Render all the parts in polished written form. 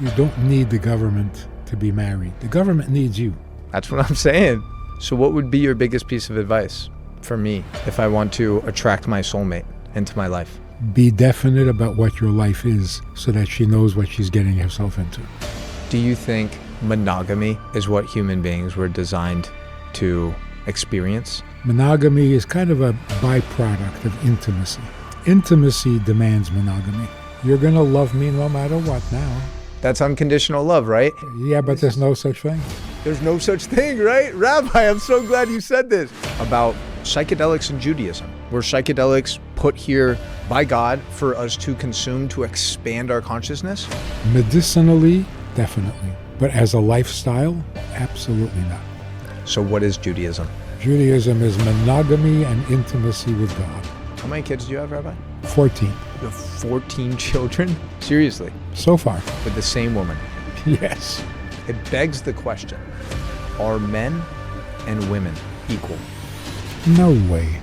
You don't need the government to be married. The government needs you. That's what I'm saying. So what would be your biggest piece of advice for me if I want to attract my soulmate into my life? Be definite about what your life is so that she knows what she's getting herself into. Do you think monogamy is what human beings were designed to experience? Monogamy is kind of a byproduct of intimacy. Intimacy demands monogamy. You're going to love me no matter what now. That's unconditional love, right? Yeah, but there's no such thing. There's no such thing, right? Rabbi, I'm so glad you said this. About psychedelics and Judaism. Were psychedelics put here by God for us to consume to expand our consciousness? Medicinally, definitely. But as a lifestyle, absolutely not. So what is Judaism? Judaism is monogamy and intimacy with God. How many kids do you have, Rabbi? 14. You have 14 children? Seriously? So far. With the same woman? Yes. It begs the question, are men and women equal? No way.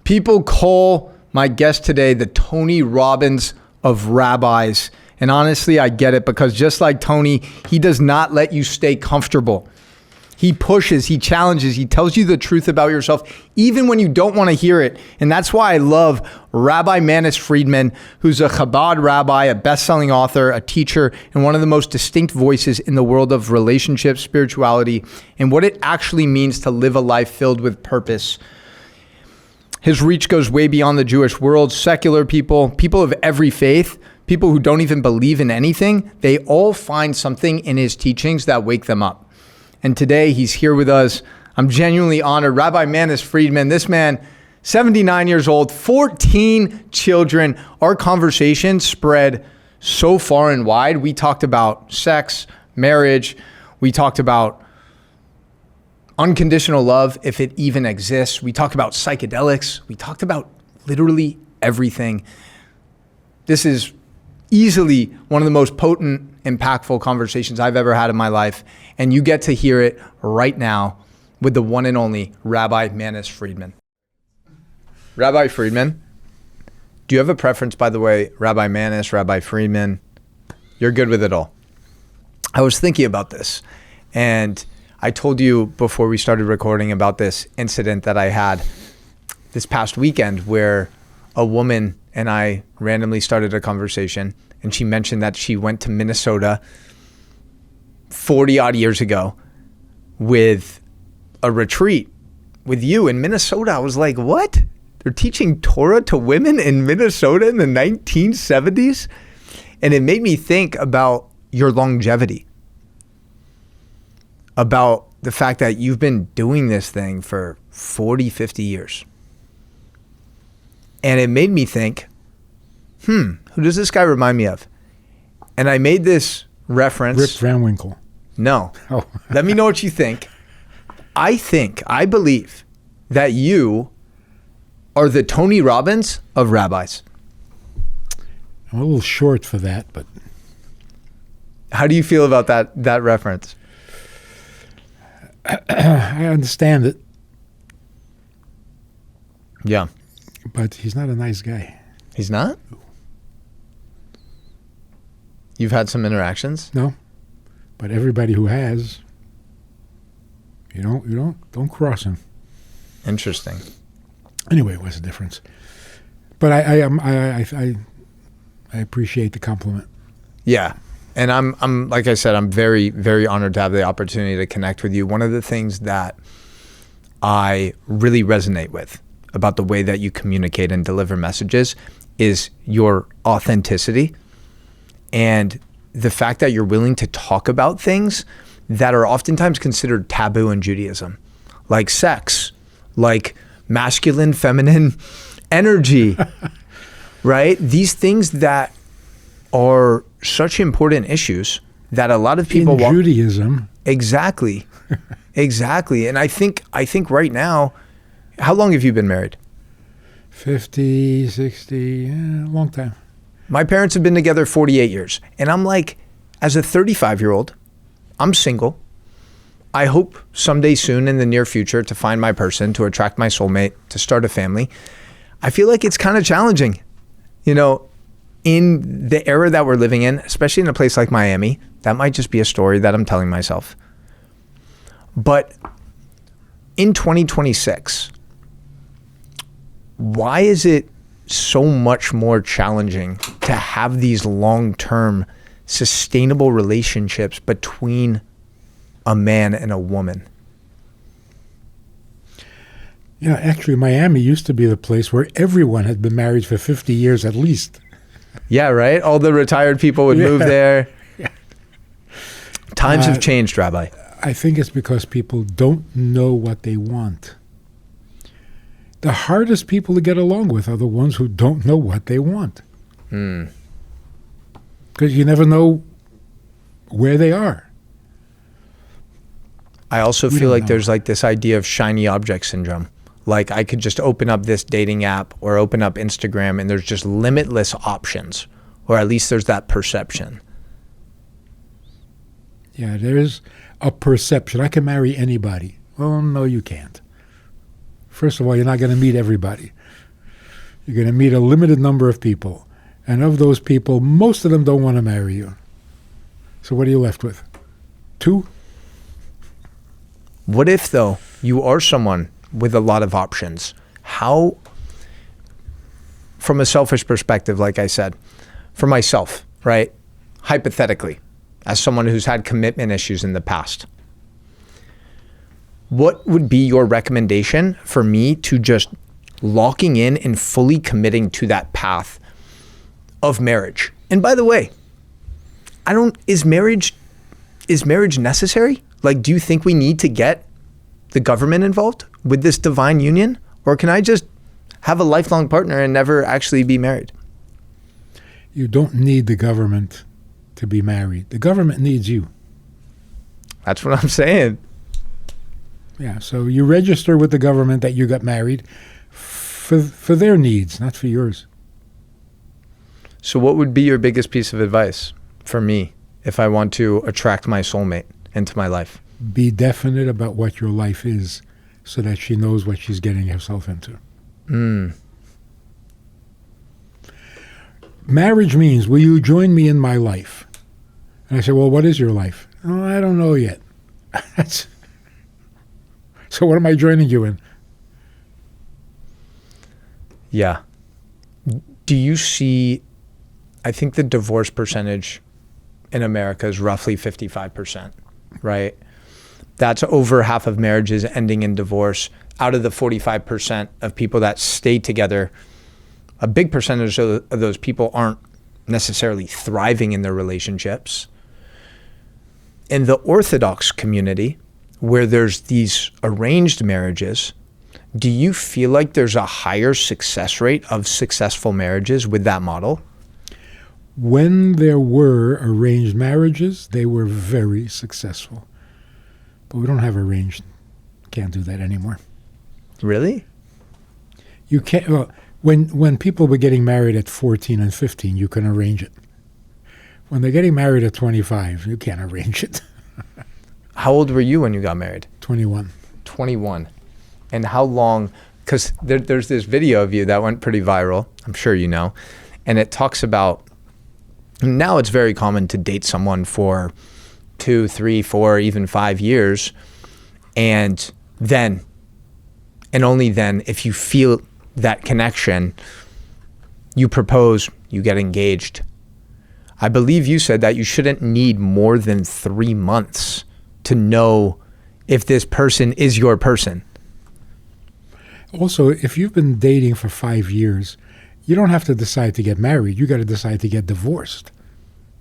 People call my guest today the Tony Robbins of rabbis. And honestly, I get it, because just like Tony, he does not let you stay comfortable. He pushes, he challenges, he tells you the truth about yourself, even when you don't want to hear it. And that's why I love Rabbi Manis Friedman, who's a Chabad rabbi, a best-selling author, a teacher, and one of the most distinct voices in the world of relationships, spirituality, and what it actually means to live a life filled with purpose. His reach goes way beyond the Jewish world. Secular people, people of every faith, people who don't even believe in anything, they all find something in his teachings that wake them up. And today he's here with us. I'm genuinely honored. Rabbi Manis Friedman, this man, 79 years old, 14 children. Our conversation spread so far and wide. We talked about sex, marriage. We talked about unconditional love, if it even exists. We talked about psychedelics. We talked about literally everything. This is easily one of the most potent, impactful conversations I've ever had in my life. And you get to hear it right now with the one and only Rabbi Manis Friedman. Rabbi Friedman, do you have a preference, by the way, Rabbi Manis, Rabbi Friedman? You're good with it all. I was thinking about this, and I told you before we started recording about this incident that I had this past weekend where a woman and I randomly started a conversation, and she mentioned that she went to Minnesota 40 odd years ago with a retreat with you in Minnesota. I was like, what? They're teaching Torah to women in Minnesota in the 1970s? And it made me think about your longevity, about the fact that you've been doing this thing for 40, 50 years. And it made me think, who does this guy remind me of? And I made this reference. Rip Van Winkle. No. Oh. Let me know what you think. I believe that you are the Tony Robbins of rabbis. I'm a little short for that, but. How do you feel about that reference? I understand it. Yeah. But he's not a nice guy. He's not? You've had some interactions? No. But everybody who has, you don't cross him. Interesting. Anyway, what's the difference? But I appreciate the compliment. Yeah. And I'm like I said, I'm very, very honored to have the opportunity to connect with you. One of the things that I really resonate with about the way that you communicate and deliver messages is your authenticity and the fact that you're willing to talk about things that are oftentimes considered taboo in Judaism, like sex, like masculine, feminine energy, right? These things that are such important issues that a lot of people in Judaism. Exactly. Exactly. And I think right now, how long have you been married? 50, 60, a long time. My parents have been together 48 years. And I'm like, as a 35-year-old, I'm single. I hope someday soon in the near future to find my person, to attract my soulmate, to start a family. I feel like it's kind of challenging. You know, in the era that we're living in, especially in a place like Miami, that might just be a story that I'm telling myself. But in 2026, why is it so much more challenging to have these long-term sustainable relationships between a man and a woman? Yeah, actually, Miami used to be the place where everyone had been married for 50 years at least. Yeah, right? All the retired people would move there. Yeah. Times have changed, Rabbi. I think it's because people don't know what they want. The hardest people to get along with are the ones who don't know what they want. Because you never know where they are. I also feel like there's like this idea of shiny object syndrome. Like I could just open up this dating app or open up Instagram and there's just limitless options, or at least there's that perception. Yeah, there is a perception. I can marry anybody. Well, no, you can't. First of all, you're not going to meet everybody. You're going to meet a limited number of people. And of those people, most of them don't want to marry you. So what are you left with? 2? What if, though, you are someone with a lot of options? How, from a selfish perspective, like I said, for myself, right? Hypothetically, as someone who's had commitment issues in the past, what would be your recommendation for me to just locking in and fully committing to that path of marriage? And by the way, is marriage necessary? Like, do you think we need to get the government involved with this divine union? Or can I just have a lifelong partner and never actually be married? You don't need the government to be married. The government needs you. That's what I'm saying. Yeah, so you register with the government that you got married for their needs, not for yours. So what would be your biggest piece of advice for me if I want to attract my soulmate into my life? Be definite about what your life is so that she knows what she's getting herself into. Marriage means, will you join me in my life? And I say, well, what is your life? Oh, I don't know yet. So what am I joining you in? Yeah. Do you see, I think the divorce percentage in America is roughly 55%, right? That's over half of marriages ending in divorce. Out of the 45% of people that stay together, a big percentage of those people aren't necessarily thriving in their relationships. In the Orthodox community, where there's these arranged marriages, do you feel like there's a higher success rate of successful marriages with that model? When there were arranged marriages, they were very successful. But we don't have arranged. Can't do that anymore. Really? You can't. Well, when people were getting married at 14 and 15, you can arrange it. When they're getting married at 25, you can't arrange it. How old were you when you got married? 21. 21. And how long? Because there's this video of you that went pretty viral. I'm sure you know. And it talks about, now it's very common to date someone for 2, 3, 4, even 5 years. And then, and only then, if you feel that connection, you propose, you get engaged. I believe you said that you shouldn't need more than 3 months to know if this person is your person. Also, if you've been dating for 5 years, you don't have to decide to get married. You got to decide to get divorced.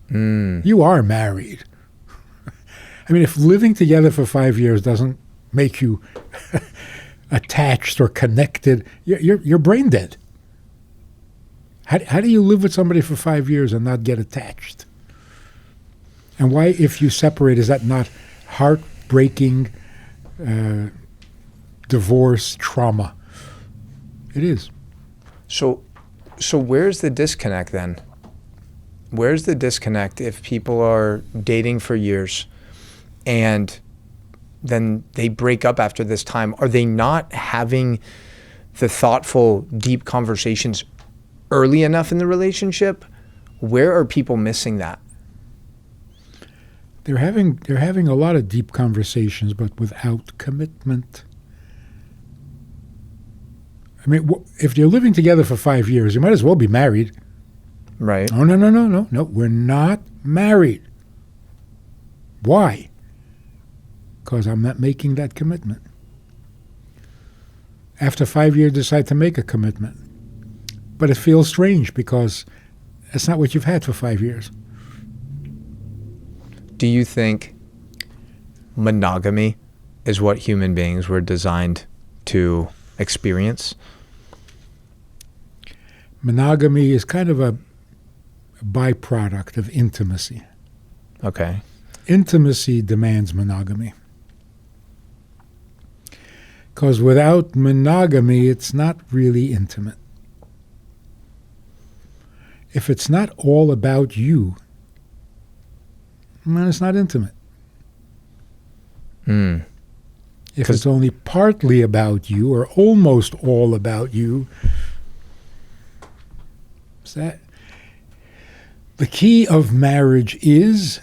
You are married. I mean, if living together for 5 years doesn't make you attached or connected, you're brain dead. How do you live with somebody for 5 years and not get attached? And why, if you separate, is that not heartbreaking divorce trauma? It is. So where's the disconnect then? Where's the disconnect if people are dating for years and then they break up after this time? Are they not having the thoughtful, deep conversations early enough in the relationship Where are people missing that? They're having a lot of deep conversations, but without commitment. I mean, if you're living together for 5 years, you might as well be married. Right. Oh, no, we're not married. Why? Because I'm not making that commitment. After 5 years, decide to make a commitment. But it feels strange because that's not what you've had for 5 years. Do you think monogamy is what human beings were designed to experience? Monogamy is kind of a byproduct of intimacy. Okay. Intimacy demands monogamy. Because without monogamy, it's not really intimate. If it's not all about you, then it's not intimate. If it's only partly about you or almost all about you, the key of marriage is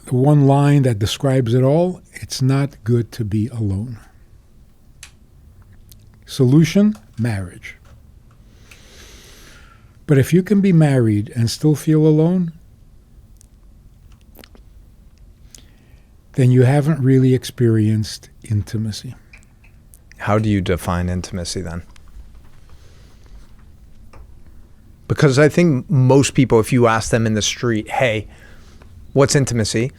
the one line that describes it all: it's not good to be alone. Solution: marriage. But if you can be married and still feel alone, then you haven't really experienced intimacy. How do you define intimacy then? Because I think most people, if you ask them in the street, hey, what's intimacy?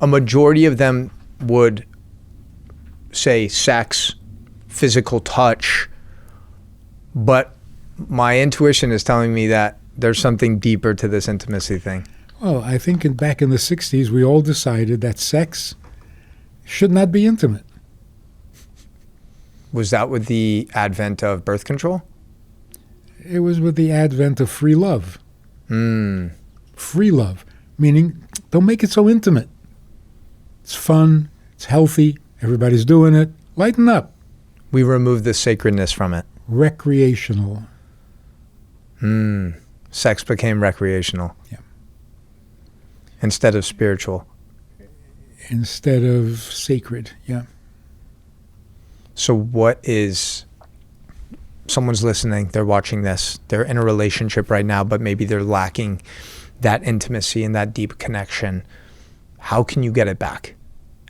A majority of them would say sex, physical touch, but my intuition is telling me that there's something deeper to this intimacy thing. Well, I think back in the 60s, we all decided that sex should not be intimate. Was that with the advent of birth control? It was with the advent of free love. Free love, meaning don't make it so intimate. It's fun, it's healthy, everybody's doing it. Lighten up. We removed the sacredness from it. Recreational. Sex became recreational. Yeah. Instead of spiritual. Instead of sacred, yeah. So what is, someone's listening, they're watching this, they're in a relationship right now, but maybe they're lacking that intimacy and that deep connection. How can you get it back?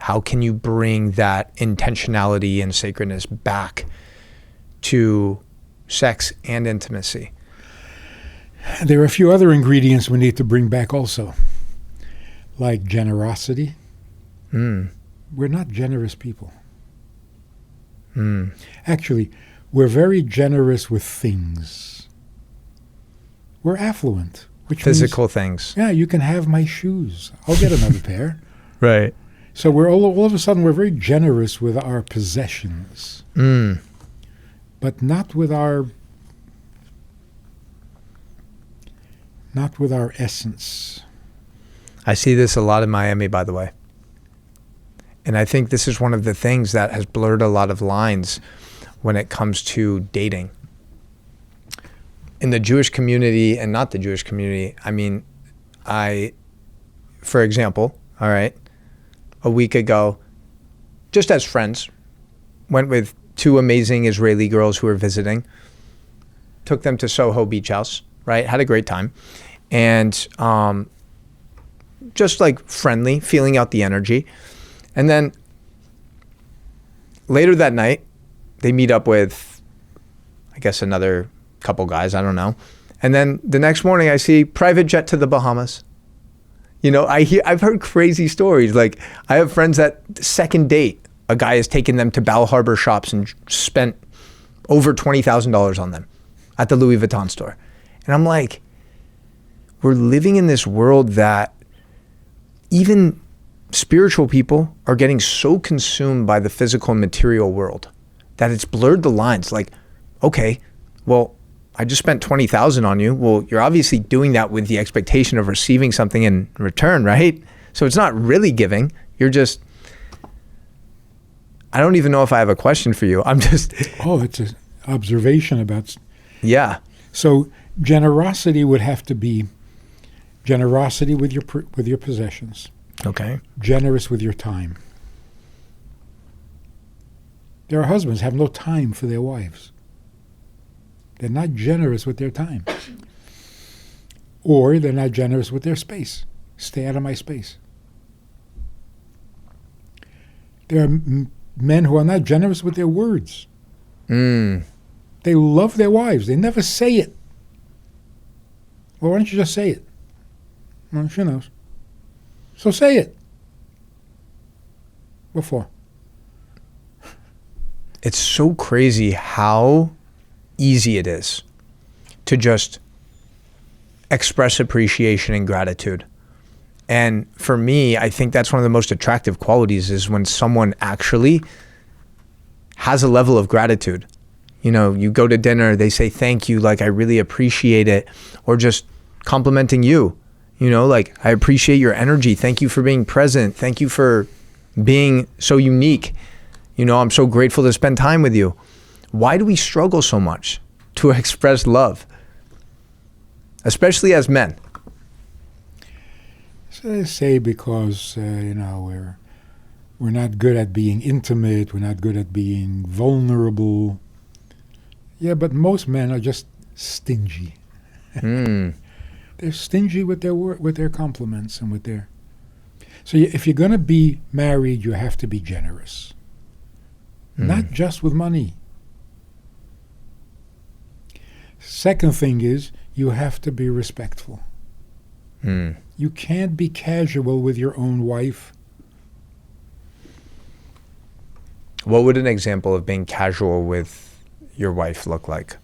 How can you bring that intentionality and sacredness back to sex and intimacy? There are a few other ingredients we need to bring back also, like generosity. We're not generous people. Actually, we're very generous with things. We're affluent, which physical means, things. Yeah, you can have my shoes. I'll get another pair. Right. So we're all of a sudden we're very generous with our possessions, but not with our essence. I see this a lot in Miami, by the way. And I think this is one of the things that has blurred a lot of lines when it comes to dating. In the Jewish community and not the Jewish community, I mean, for example, all right, a week ago, just as friends, went with two amazing Israeli girls who were visiting, took them to Soho Beach House, right? Had a great time. And just like friendly, feeling out the energy. And then later that night, they meet up with, I guess, another couple guys, I don't know. And then the next morning I see private jet to the Bahamas. You know, I've heard crazy stories. Like I have friends that second date, a guy has taken them to Bal Harbour shops and spent over $20,000 on them at the Louis Vuitton store. And I'm like, we're living in this world that even spiritual people are getting so consumed by the physical and material world that it's blurred the lines. Like, okay, well, I just spent $20,000 on you. Well, you're obviously doing that with the expectation of receiving something in return, right? So it's not really giving. You're just, I don't even know if I have a question for you. I'm just. Oh, it's an observation about. Yeah. So generosity would have to be Generosity with your possessions. Okay. Generous with your time. There are husbands who have no time for their wives. They're not generous with their time. Or they're not generous with their space. Stay out of my space. There are men who are not generous with their words. They love their wives. They never say it. Well, why don't you just say it? Well, she knows. So say it. What for? It's so crazy how easy it is to just express appreciation and gratitude. And for me, I think that's one of the most attractive qualities is when someone actually has a level of gratitude. You know, you go to dinner, they say thank you, like I really appreciate it, or just complimenting you, you know, like I appreciate your energy. Thank you for being present. Thank you for being so unique. You know, I'm so grateful to spend time with you. Why do we struggle so much to express love, especially as men? So they say because, we're not good at being intimate, we're not good at being vulnerable. Yeah, but most men are just stingy. They're stingy with their compliments and with their... So if you're going to be married, you have to be generous. Not just with money. Second thing is, you have to be respectful. You can't be casual with your own wife. What would an example of being casual with your wife look like?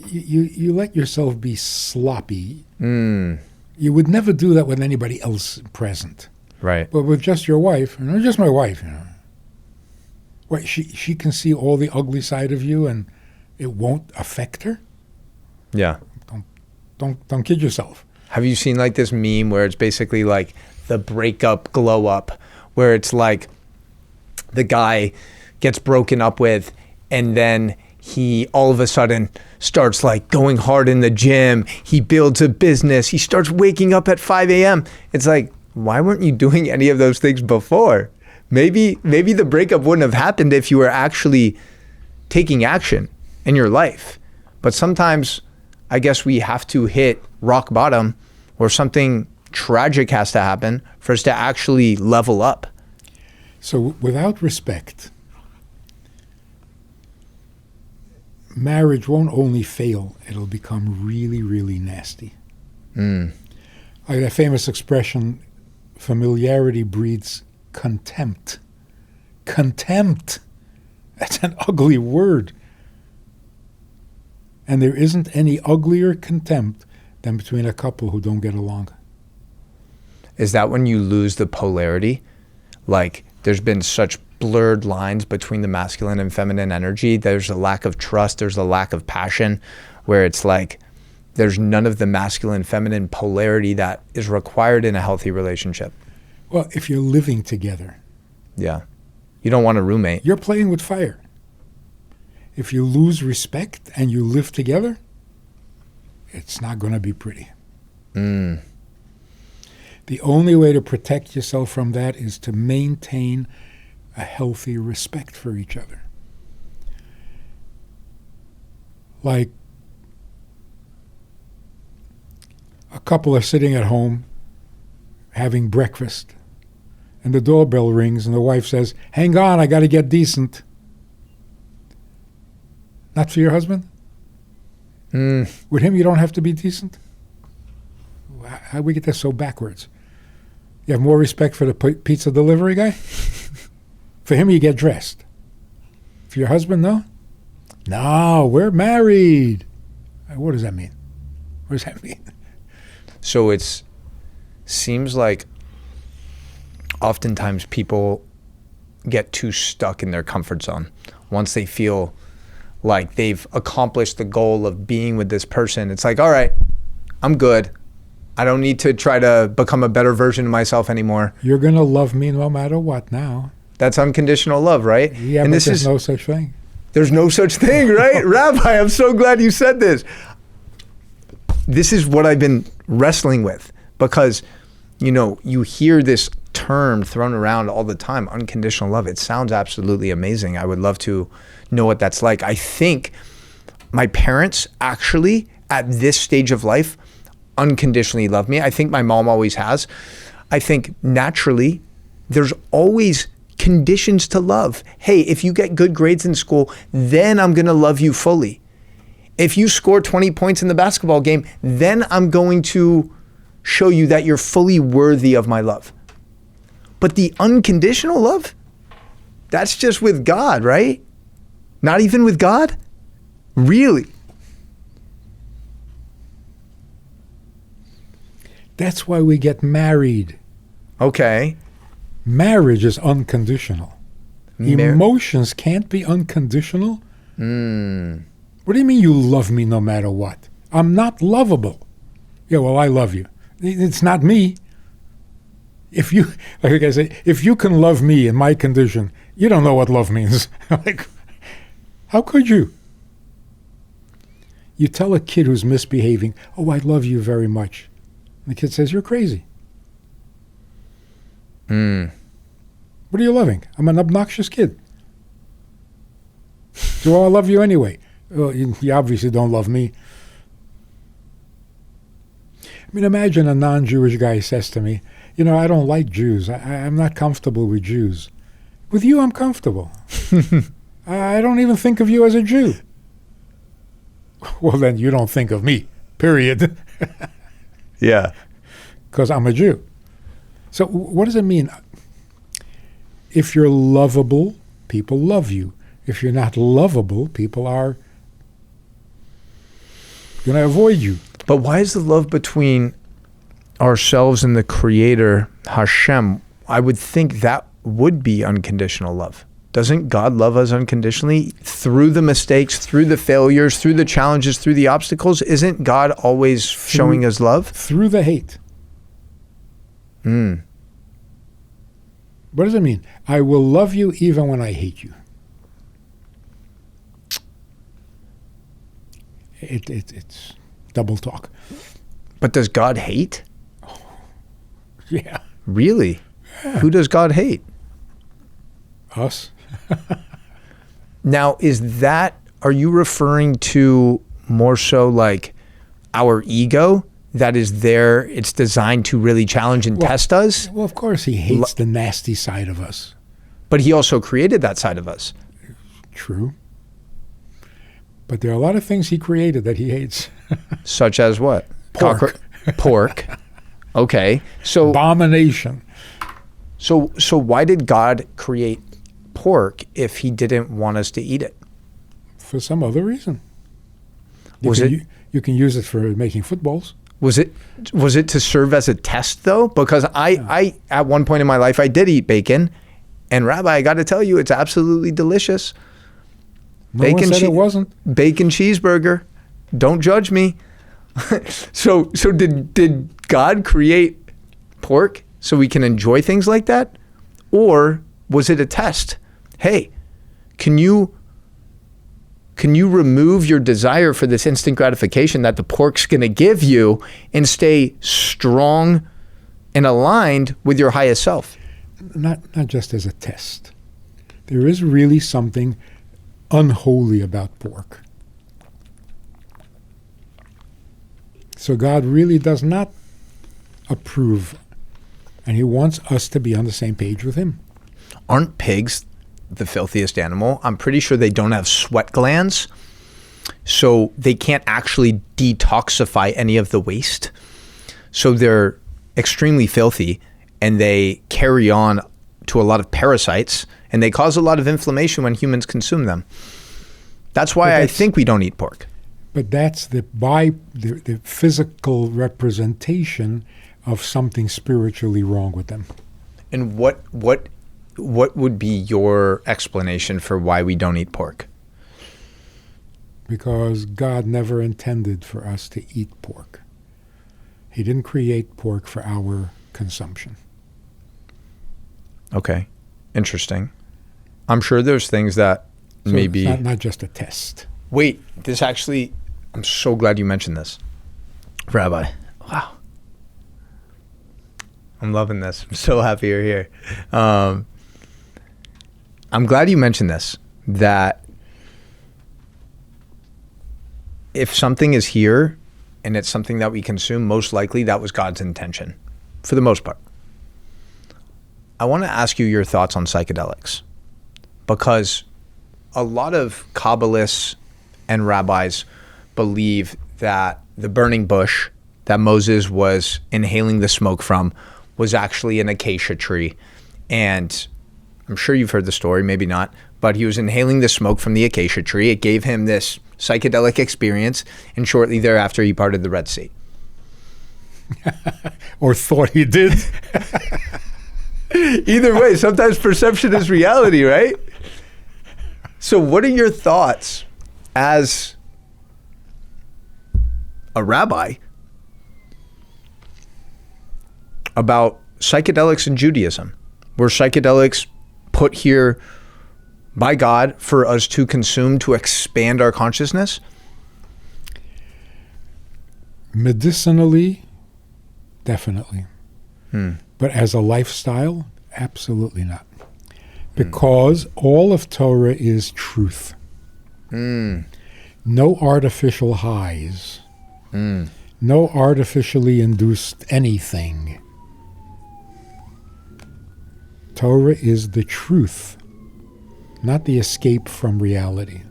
You let yourself be sloppy. You would never do that with anybody else present. Right. But with just your wife, just my wife, What, she can see all the ugly side of you and it won't affect her? Yeah. Don't kid yourself. Have you seen like this meme where it's basically like the breakup glow up, where it's like the guy gets broken up with and then he all of a sudden starts like going hard in the gym. He builds a business. He starts waking up at 5 a.m. It's like, why weren't you doing any of those things before? Maybe the breakup wouldn't have happened if you were actually taking action in your life. But sometimes I guess we have to hit rock bottom or something tragic has to happen for us to actually level up. So without respect, marriage won't only fail, it'll become really, really nasty. Like that famous expression, familiarity breeds contempt. Contempt. That's an ugly word. And there isn't any uglier contempt than between a couple who don't get along. Is that when you lose the polarity? Like there's been such blurred lines between the masculine and feminine energy. There's a lack of trust. There's a lack of passion, where it's like there's none of the masculine feminine polarity that is required in a healthy relationship. Well, if you're living together. Yeah. You don't want a roommate. You're playing with fire. If you lose respect and you live together, it's not going to be pretty. The only way to protect yourself from that is to maintain a healthy respect for each other. Like a couple are sitting at home having breakfast and the doorbell rings and the wife says, "Hang on, I got to get decent." Not for your husband? With him, you don't have to be decent? How do we get that so backwards? You have more respect for the pizza delivery guy? For him, you get dressed. For your husband, no? No, we're married. What does that mean? What does that mean? So it seems like oftentimes people get too stuck in their comfort zone. Once they feel like they've accomplished the goal of being with this person, it's like, all right, I'm good. I don't need to try to become a better version of myself anymore. You're going to love me no matter what now. That's unconditional love, right? Yeah, and but there's no such thing. There's no such thing, right? Rabbi, I'm so glad you said this. this is what I've been wrestling with, because, you know, you hear this term thrown around all the time, unconditional love. It sounds absolutely amazing. I would love to know what that's like. I think my parents actually, at this stage of life, unconditionally love me. I think my mom always has. I think naturally, there's always conditions to love. Hey, if you get good grades in school, then I'm going to love you fully. If you score 20 points in the basketball game, then I'm going to show you that you're fully worthy of my love. But the unconditional love, that's just with God, right? Not even with God? Really? That's why we get married. Okay. Marriage is unconditional. Emotions can't be unconditional. What do you mean you love me no matter what? I'm not lovable. Yeah, well, I love you. It's not me. If you, like I say, if you can love me in my condition, you don't know what love means. Like, how could you? You tell a kid who's misbehaving, oh, I love you very much. And the kid says, you're crazy. What are you loving? I'm an obnoxious kid. So I love you anyway. Well, you obviously don't love me. I mean, imagine a non-Jewish guy says to me, you know, I don't like Jews. I'm not comfortable with Jews. With you, I'm comfortable. I don't even think of you as a Jew. Well, then you don't think of me, period. Yeah. Because I'm a Jew. So what does it mean? If you're lovable, people love you. If you're not lovable, people are going to avoid you. But why is the love between ourselves and the Creator, Hashem? I would think that would be unconditional love. Doesn't God love us unconditionally through the mistakes, through the failures, through the challenges, through the obstacles? Isn't God always showing us love? Through the hate. What does it mean? I will love you even when I hate you. It's double talk. But does God hate? Oh, yeah. Really? Yeah. Who does God hate? Us. Now, are you referring to more so like our ego that is there, it's designed to really challenge and test us? Well, of course he hates the nasty side of us. But he also created that side of us. True. But there are a lot of things he created that he hates. Such as what? Pork. Pork. Okay. So abomination. So why did God create pork if he didn't want us to eat it? For some other reason. You can use it for making footballs. Was it to serve as a test though? Because I at one point in my life I did eat bacon, and Rabbi, I got to tell you, it's absolutely delicious. No one said it wasn't. Bacon cheeseburger. Don't judge me. So did God create pork so we can enjoy things like that? Or was it a test? Hey, can you remove your desire for this instant gratification that the pork's going to give you and stay strong and aligned with your highest self? Not just as a test. There is really something unholy about pork. So God really does not approve, and he wants us to be on the same page with him. Aren't pigs the filthiest animal? I'm pretty sure they don't have sweat glands, so they can't actually detoxify any of the waste. So they're extremely filthy, and they carry on to a lot of parasites, and they cause a lot of inflammation when humans consume them. That's why I think we don't eat pork. But that's the physical representation of something spiritually wrong with them. And what would be your explanation for why we don't eat pork? Because God never intended for us to eat pork. He didn't create pork for our consumption. Okay. Interesting. I'm sure there's things that So maybe... It's not just a test. Wait, I'm so glad you mentioned this. Rabbi, wow. I'm loving this. I'm so happy you're here. I'm glad you mentioned this, that if something is here and it's something that we consume, most likely that was God's intention, for the most part. I want to ask you your thoughts on psychedelics, because a lot of Kabbalists and rabbis believe that the burning bush that Moses was inhaling the smoke from was actually an acacia tree. And I'm sure you've heard the story, maybe not, but he was inhaling the smoke from the acacia tree. It gave him this psychedelic experience, and shortly thereafter he parted the Red Sea. Or thought he did. Either way, sometimes perception is reality, right? So what are your thoughts as a rabbi about psychedelics in Judaism? Were psychedelics put here by God for us to consume, to expand our consciousness? Medicinally, definitely. But as a lifestyle, absolutely not. Because all of Torah is truth. No artificial highs. No artificially induced anything. Torah is the truth, not the escape from reality.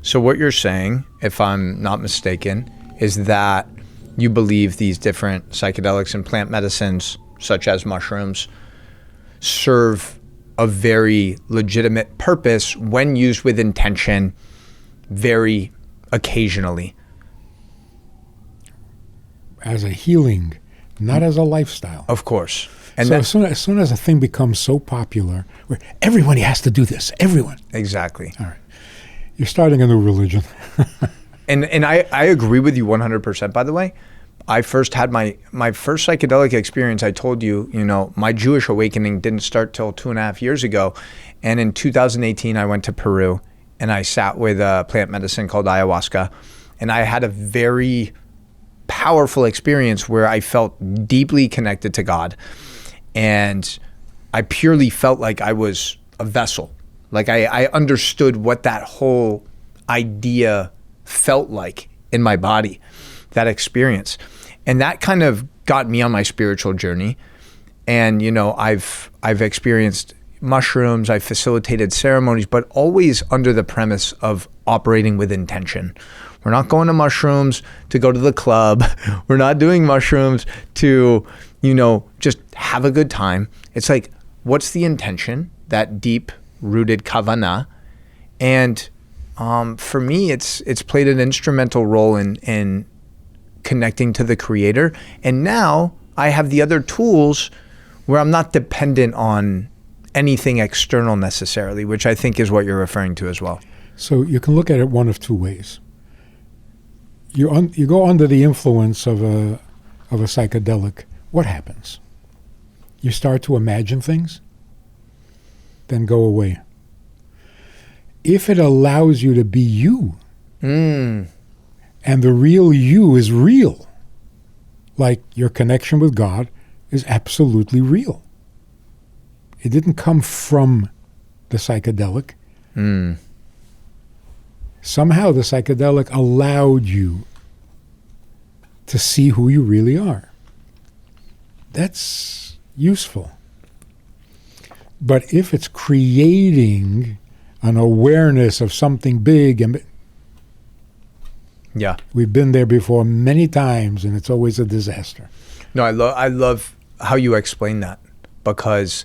So what you're saying, if I'm not mistaken, is that you believe these different psychedelics and plant medicines, such as mushrooms, serve a very legitimate purpose when used with intention, very occasionally. As a healing, not as a lifestyle. Of course. And so as soon as a thing becomes so popular, where everybody has to do this, everyone. Exactly. All right. You're starting a new religion. And I agree with you 100%, by the way. I first had my first psychedelic experience. I told you, my Jewish awakening didn't start till 2.5 years ago. And in 2018, I went to Peru and I sat with a plant medicine called ayahuasca. And I had a very powerful experience where I felt deeply connected to God. And I purely felt like I was a vessel. Like I understood what that whole idea felt like in my body, that experience. And that kind of got me on my spiritual journey. And, I've experienced mushrooms, I've facilitated ceremonies, but always under the premise of operating with intention. We're not going to mushrooms to go to the club. We're not doing mushrooms to, just have a good time. It's like, what's the intention? That deep-rooted kavanah. And for me, it's played an instrumental role in connecting to the Creator. And now I have the other tools where I'm not dependent on anything external necessarily, which I think is what you're referring to as well. So you can look at it one of two ways. You go under the influence of a psychedelic. What happens? You start to imagine things, then go away. If it allows you to be you, and the real you is real, like your connection with God is absolutely real. It didn't come from the psychedelic. Somehow the psychedelic allowed you to see who you really are. That's useful. But if it's creating an awareness of something big, and yeah, we've been there before many times, and it's always a disaster. No, I love how you explain that, because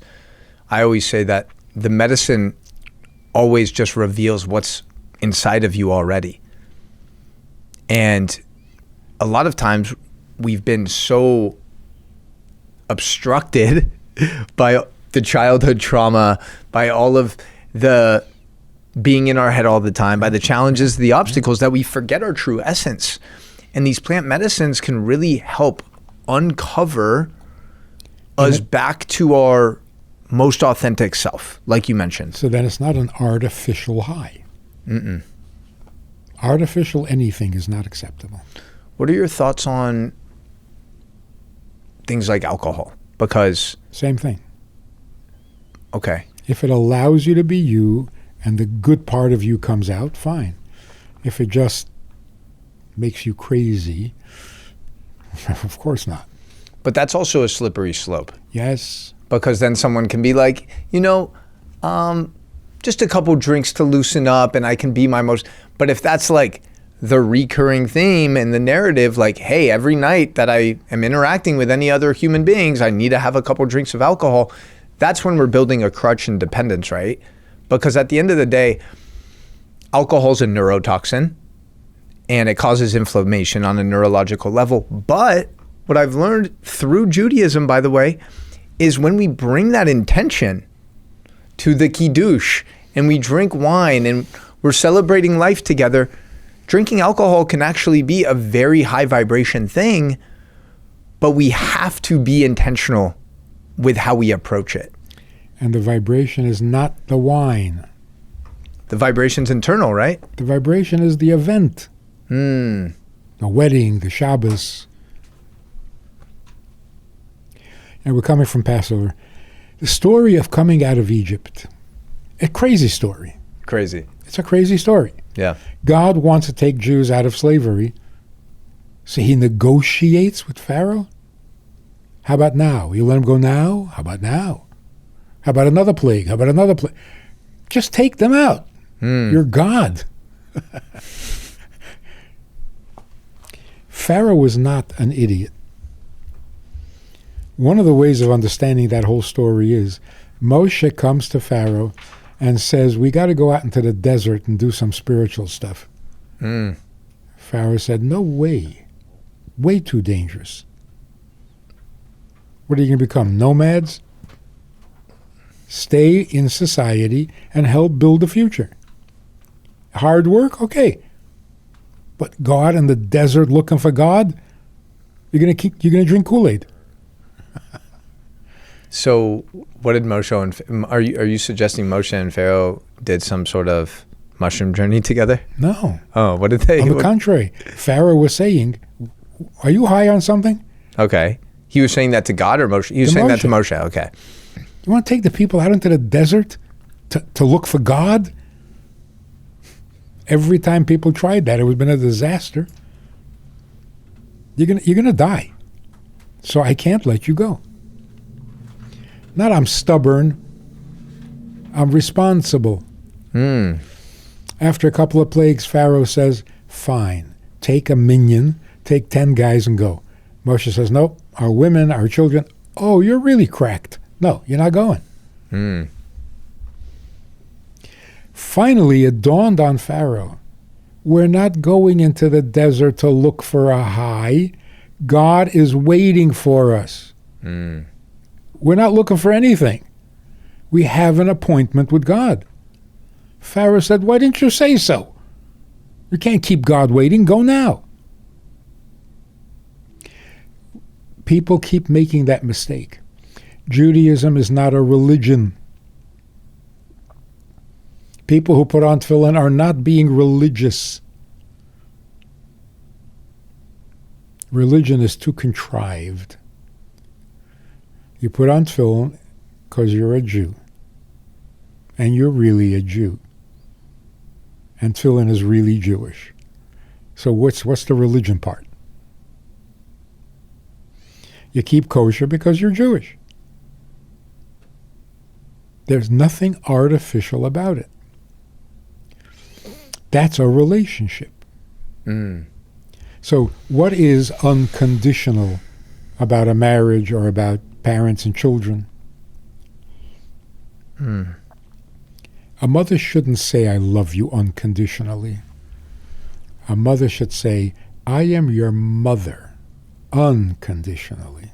I always say that the medicine always just reveals what's inside of you already. And a lot of times we've been so obstructed by the childhood trauma, by all of the being in our head all the time, by the challenges, the obstacles, that we forget our true essence. And these plant medicines can really help uncover us back to our most authentic self, like you mentioned. So then it's not an artificial high. Artificial anything is not acceptable. What are your thoughts on things like alcohol? Because... Same thing. Okay. If it allows you to be you and the good part of you comes out, fine. If it just makes you crazy, of course not. But that's also a slippery slope. Yes. Because then someone can be like, just a couple drinks to loosen up and I can be my most... But if that's like the recurring theme in the narrative, like, hey, every night that I am interacting with any other human beings, I need to have a couple drinks of alcohol. That's when we're building a crutch and dependence, right? Because at the end of the day, alcohol is a neurotoxin and it causes inflammation on a neurological level. But what I've learned through Judaism, by the way, is when we bring that intention to the kiddush and we drink wine and we're celebrating life together, drinking alcohol can actually be a very high vibration thing, but we have to be intentional with how we approach it. And the vibration is not the wine. The vibration's internal, right? The vibration is the event. The wedding, the Shabbos. And we're coming from Passover. The story of coming out of Egypt. A crazy story. Crazy. It's a crazy story. Yeah. God wants to take Jews out of slavery, so he negotiates with Pharaoh. How about now? You let him go now? How about now? How about another plague? How about another plague? Just take them out. You're God. Pharaoh was not an idiot. One of the ways of understanding that whole story is Moshe comes to Pharaoh and says, we got to go out into the desert and do some spiritual stuff. Pharaoh said, no way. Way too dangerous. What are you going to become, nomads? Stay in society and help build the future. Hard work? Okay. But go out in the desert looking for God? You're going to drink Kool-Aid. So what did Moshe and are you suggesting Moshe and Pharaoh did some sort of mushroom journey together? No. Oh, what did they? On the contrary, Pharaoh was saying, are you high on something? Okay. He was saying that to God or Moshe? He was saying that to Moshe. Okay. You want to take the people out into the desert to look for God? Every time people tried that, it would have been a disaster. You're gonna die. So I can't let you go. Not I'm stubborn. I'm responsible. After a couple of plagues, Pharaoh says, fine, take a minion, take 10 guys and go. Moshe says, nope, our women, our children. Oh, you're really cracked. No, you're not going. Finally, it dawned on Pharaoh, we're not going into the desert to look for a high. God is waiting for us. We're not looking for anything. We have an appointment with God. Pharaoh said, why didn't you say so? You can't keep God waiting. Go now. People keep making that mistake. Judaism is not a religion. People who put on tefillin are not being religious. Religion is too contrived. You put on tefillin because you're a Jew. And you're really a Jew. And tefillin is really Jewish. So what's the religion part? You keep kosher because you're Jewish. There's nothing artificial about it. That's a relationship. So what is unconditional about a marriage or about parents and children? A mother shouldn't say, I love you unconditionally. A mother should say, I am your mother unconditionally.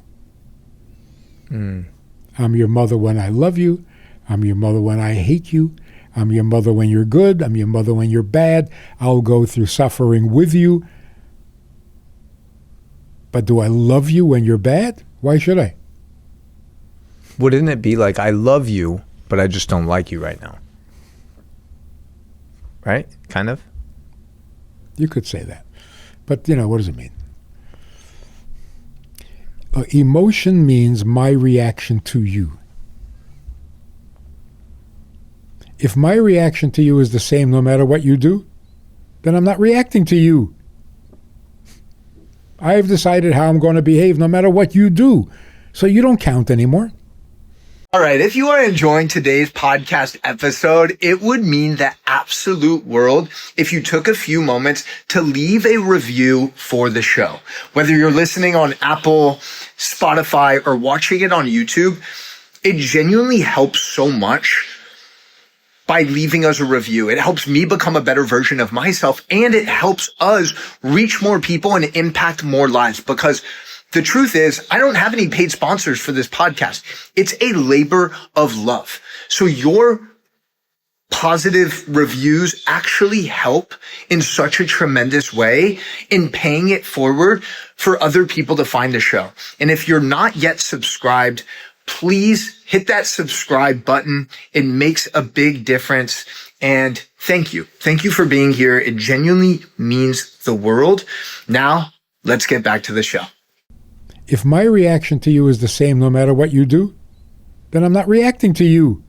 I'm your mother when I love you. I'm your mother when I hate you. I'm your mother when you're good. I'm your mother when you're bad. I'll go through suffering with you. But do I love you when you're bad? Why should I? Wouldn't it be like, I love you, but I just don't like you right now? Right? Kind of? You could say that. But, what does it mean? Emotion means my reaction to you. If my reaction to you is the same no matter what you do, then I'm not reacting to you. I've decided how I'm going to behave no matter what you do. So you don't count anymore. All right, if you are enjoying today's podcast episode, it would mean the absolute world if you took a few moments to leave a review for the show. Whether you're listening on Apple, Spotify, or watching it on YouTube, it genuinely helps so much by leaving us a review. It helps me become a better version of myself, and it helps us reach more people and impact more lives, because the truth is, I don't have any paid sponsors for this podcast. It's a labor of love. So your positive reviews actually help in such a tremendous way in paying it forward for other people to find the show. And if you're not yet subscribed, please hit that subscribe button. It makes a big difference. And thank you. Thank you for being here. It genuinely means the world. Now, let's get back to the show. If my reaction to you is the same no matter what you do, then I'm not reacting to you.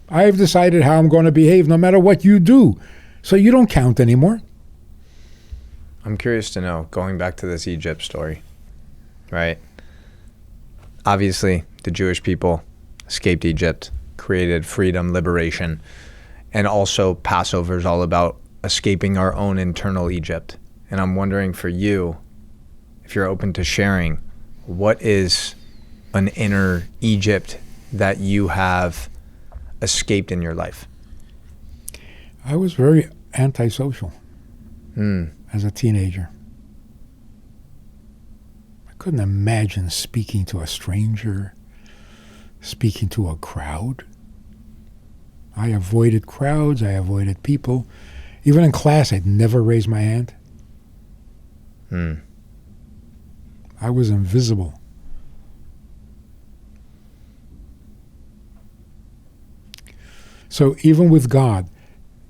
I've decided how I'm going to behave no matter what you do. So you don't count anymore. I'm curious to know, going back to this Egypt story, right? Obviously, the Jewish people escaped Egypt, created freedom, liberation, and also Passover is all about escaping our own internal Egypt. And I'm wondering for you, if you're open to sharing, what is an inner Egypt that you have escaped in your life? I was very antisocial as a teenager. I couldn't imagine speaking to a stranger, speaking to a crowd. I avoided crowds, I avoided people. Even in class, I'd never raise my hand. I was invisible. So even with God,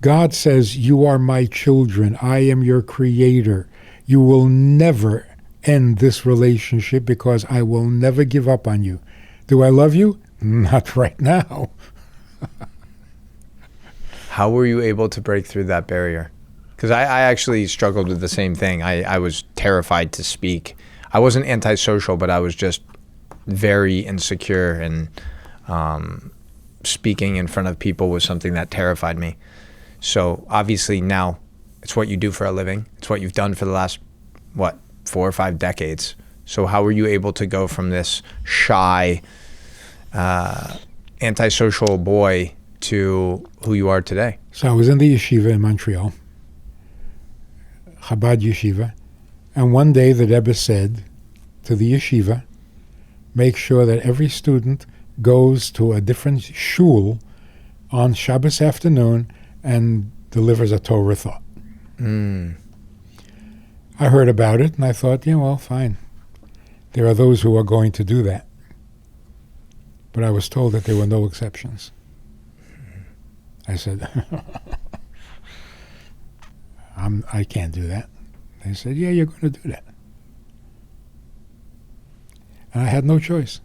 God says, you are my children. I am your creator. You will never end this relationship because I will never give up on you. Do I love you? Not right now. How were you able to break through that barrier? Because I actually struggled with the same thing. I was terrified to speak. I wasn't antisocial, but I was just very insecure, and speaking in front of people was something that terrified me. So obviously now it's what you do for a living. It's what you've done for the last, 4 or 5 decades. So how were you able to go from this shy, antisocial boy to who you are today? So I was in the yeshiva in Montreal, Chabad yeshiva, and one day the Rebbe said to the yeshiva, make sure that every student goes to a different shul on Shabbos afternoon and delivers a Torah thought. I heard about it and I thought, yeah, well, fine. There are those who are going to do that. But I was told that there were no exceptions. I said, I can't do that. They said, yeah, you're going to do that. And I had no choice.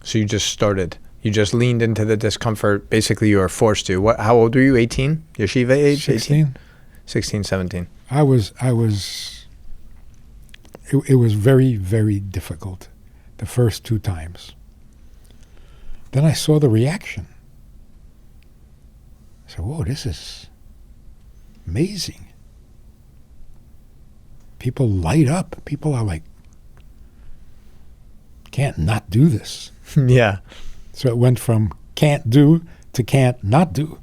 So you just started. You just leaned into the discomfort. Basically, you were forced to. How old were you? 18? Yeshiva age? 16. 16, 17. It was very, very difficult the first 2 times. Then I saw the reaction. I said, whoa, this is amazing. People light up. People are like, can't not do this. Yeah. So it went from can't do to can't not do.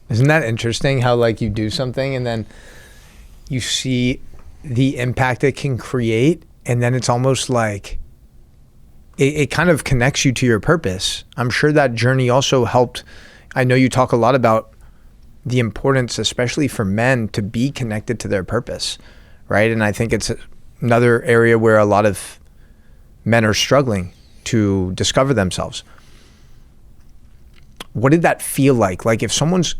Isn't that interesting how like you do something and then you see the impact it can create, and then it's almost like it kind of connects you to your purpose. I'm sure that journey also helped. I know you talk a lot about the importance, especially for men, to be connected to their purpose, right? And I think it's another area where a lot of men are struggling to discover themselves. What did that feel like? Like if someone's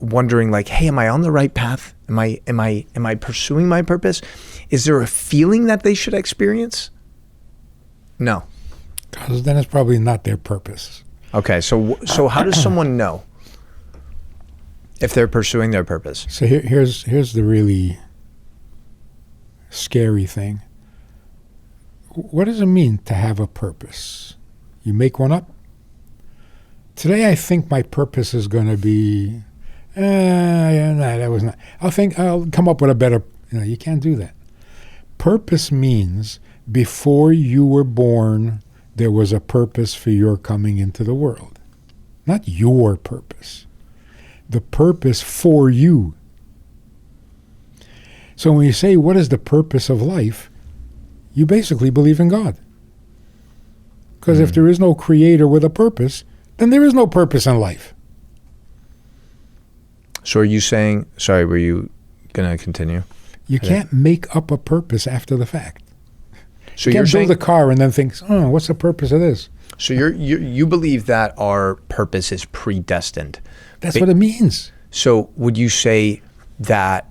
wondering like, hey, am I on the right path? Am I pursuing my purpose? Is there a feeling that they should experience? No. Because then it's probably not their purpose. Okay, so how does someone know if they're pursuing their purpose? So here's the really scary thing. What does it mean to have a purpose? You make one up? Today I think my purpose is going to be, that was not. I'll come up with a better, you can't do that. Purpose means before you were born, there was a purpose for your coming into the world. Not your purpose. The purpose for you. So when you say, what is the purpose of life? You basically believe in God. Because if there is no creator with a purpose, then there is no purpose in life. So are you saying, sorry, were you going to continue? You can't make up a purpose after the fact. So you you're can't saying, build a car and then think, what's the purpose of this? So you believe that our purpose is predestined. That's what it means. So would you say that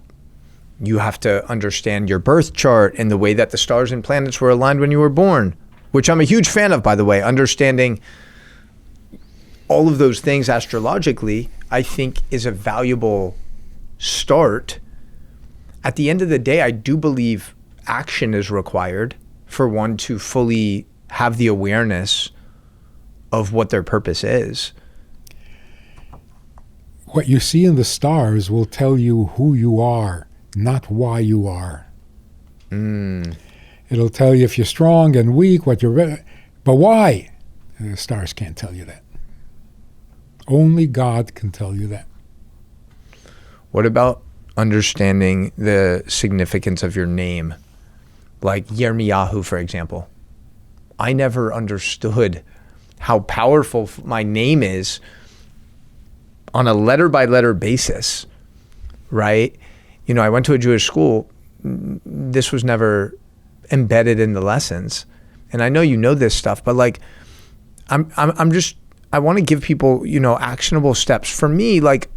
you have to understand your birth chart and the way that the stars and planets were aligned when you were born, which I'm a huge fan of, by the way, understanding all of those things astrologically, I think is a valuable start. At the end of the day, I do believe action is required for one to fully have the awareness of what their purpose is. What you see in the stars will tell you who you are, not why you are. It'll tell you if you're strong and weak, what you're, but why? The stars can't tell you that. Only God can tell you that. What about understanding the significance of your name? Like Yirmiyahu, for example. I never understood how powerful my name is on a letter-by-letter basis, right? I went to a Jewish school. This was never embedded in the lessons. And I know you know this stuff, but like, I want to give people, actionable steps. For me, like,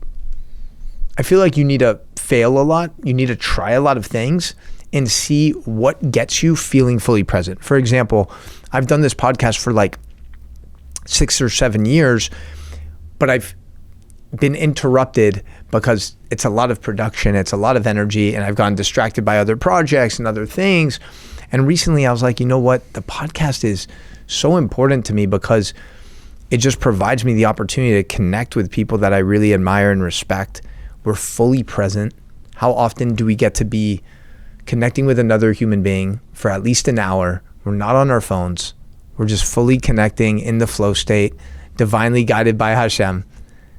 I feel like you need to fail a lot. You need to try a lot of things and see what gets you feeling fully present. For example, I've done this podcast for like 6 or 7 years, but I've been interrupted because it's a lot of production, it's a lot of energy, and I've gotten distracted by other projects and other things. And recently I was like, you know what? The podcast is so important to me because it just provides me the opportunity to connect with people that I really admire and respect. We're fully present. How often do we get to be connecting with another human being for at least an hour? We're not on our phones. We're just fully connecting in the flow state, divinely guided by Hashem.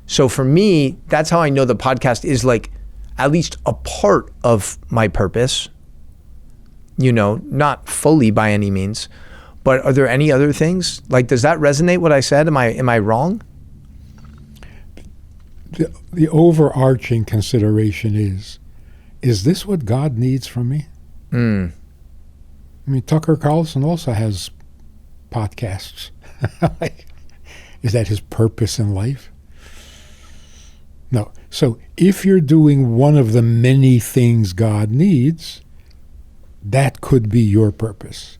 So for me, that's how I know the podcast is like at least a part of my purpose, not fully by any means. But are there any other things? Like, does that resonate what I said? Am I wrong? The overarching consideration is this what God needs from me? I mean, Tucker Carlson also has podcasts. Is that his purpose in life? No. So if you're doing one of the many things God needs, that could be your purpose.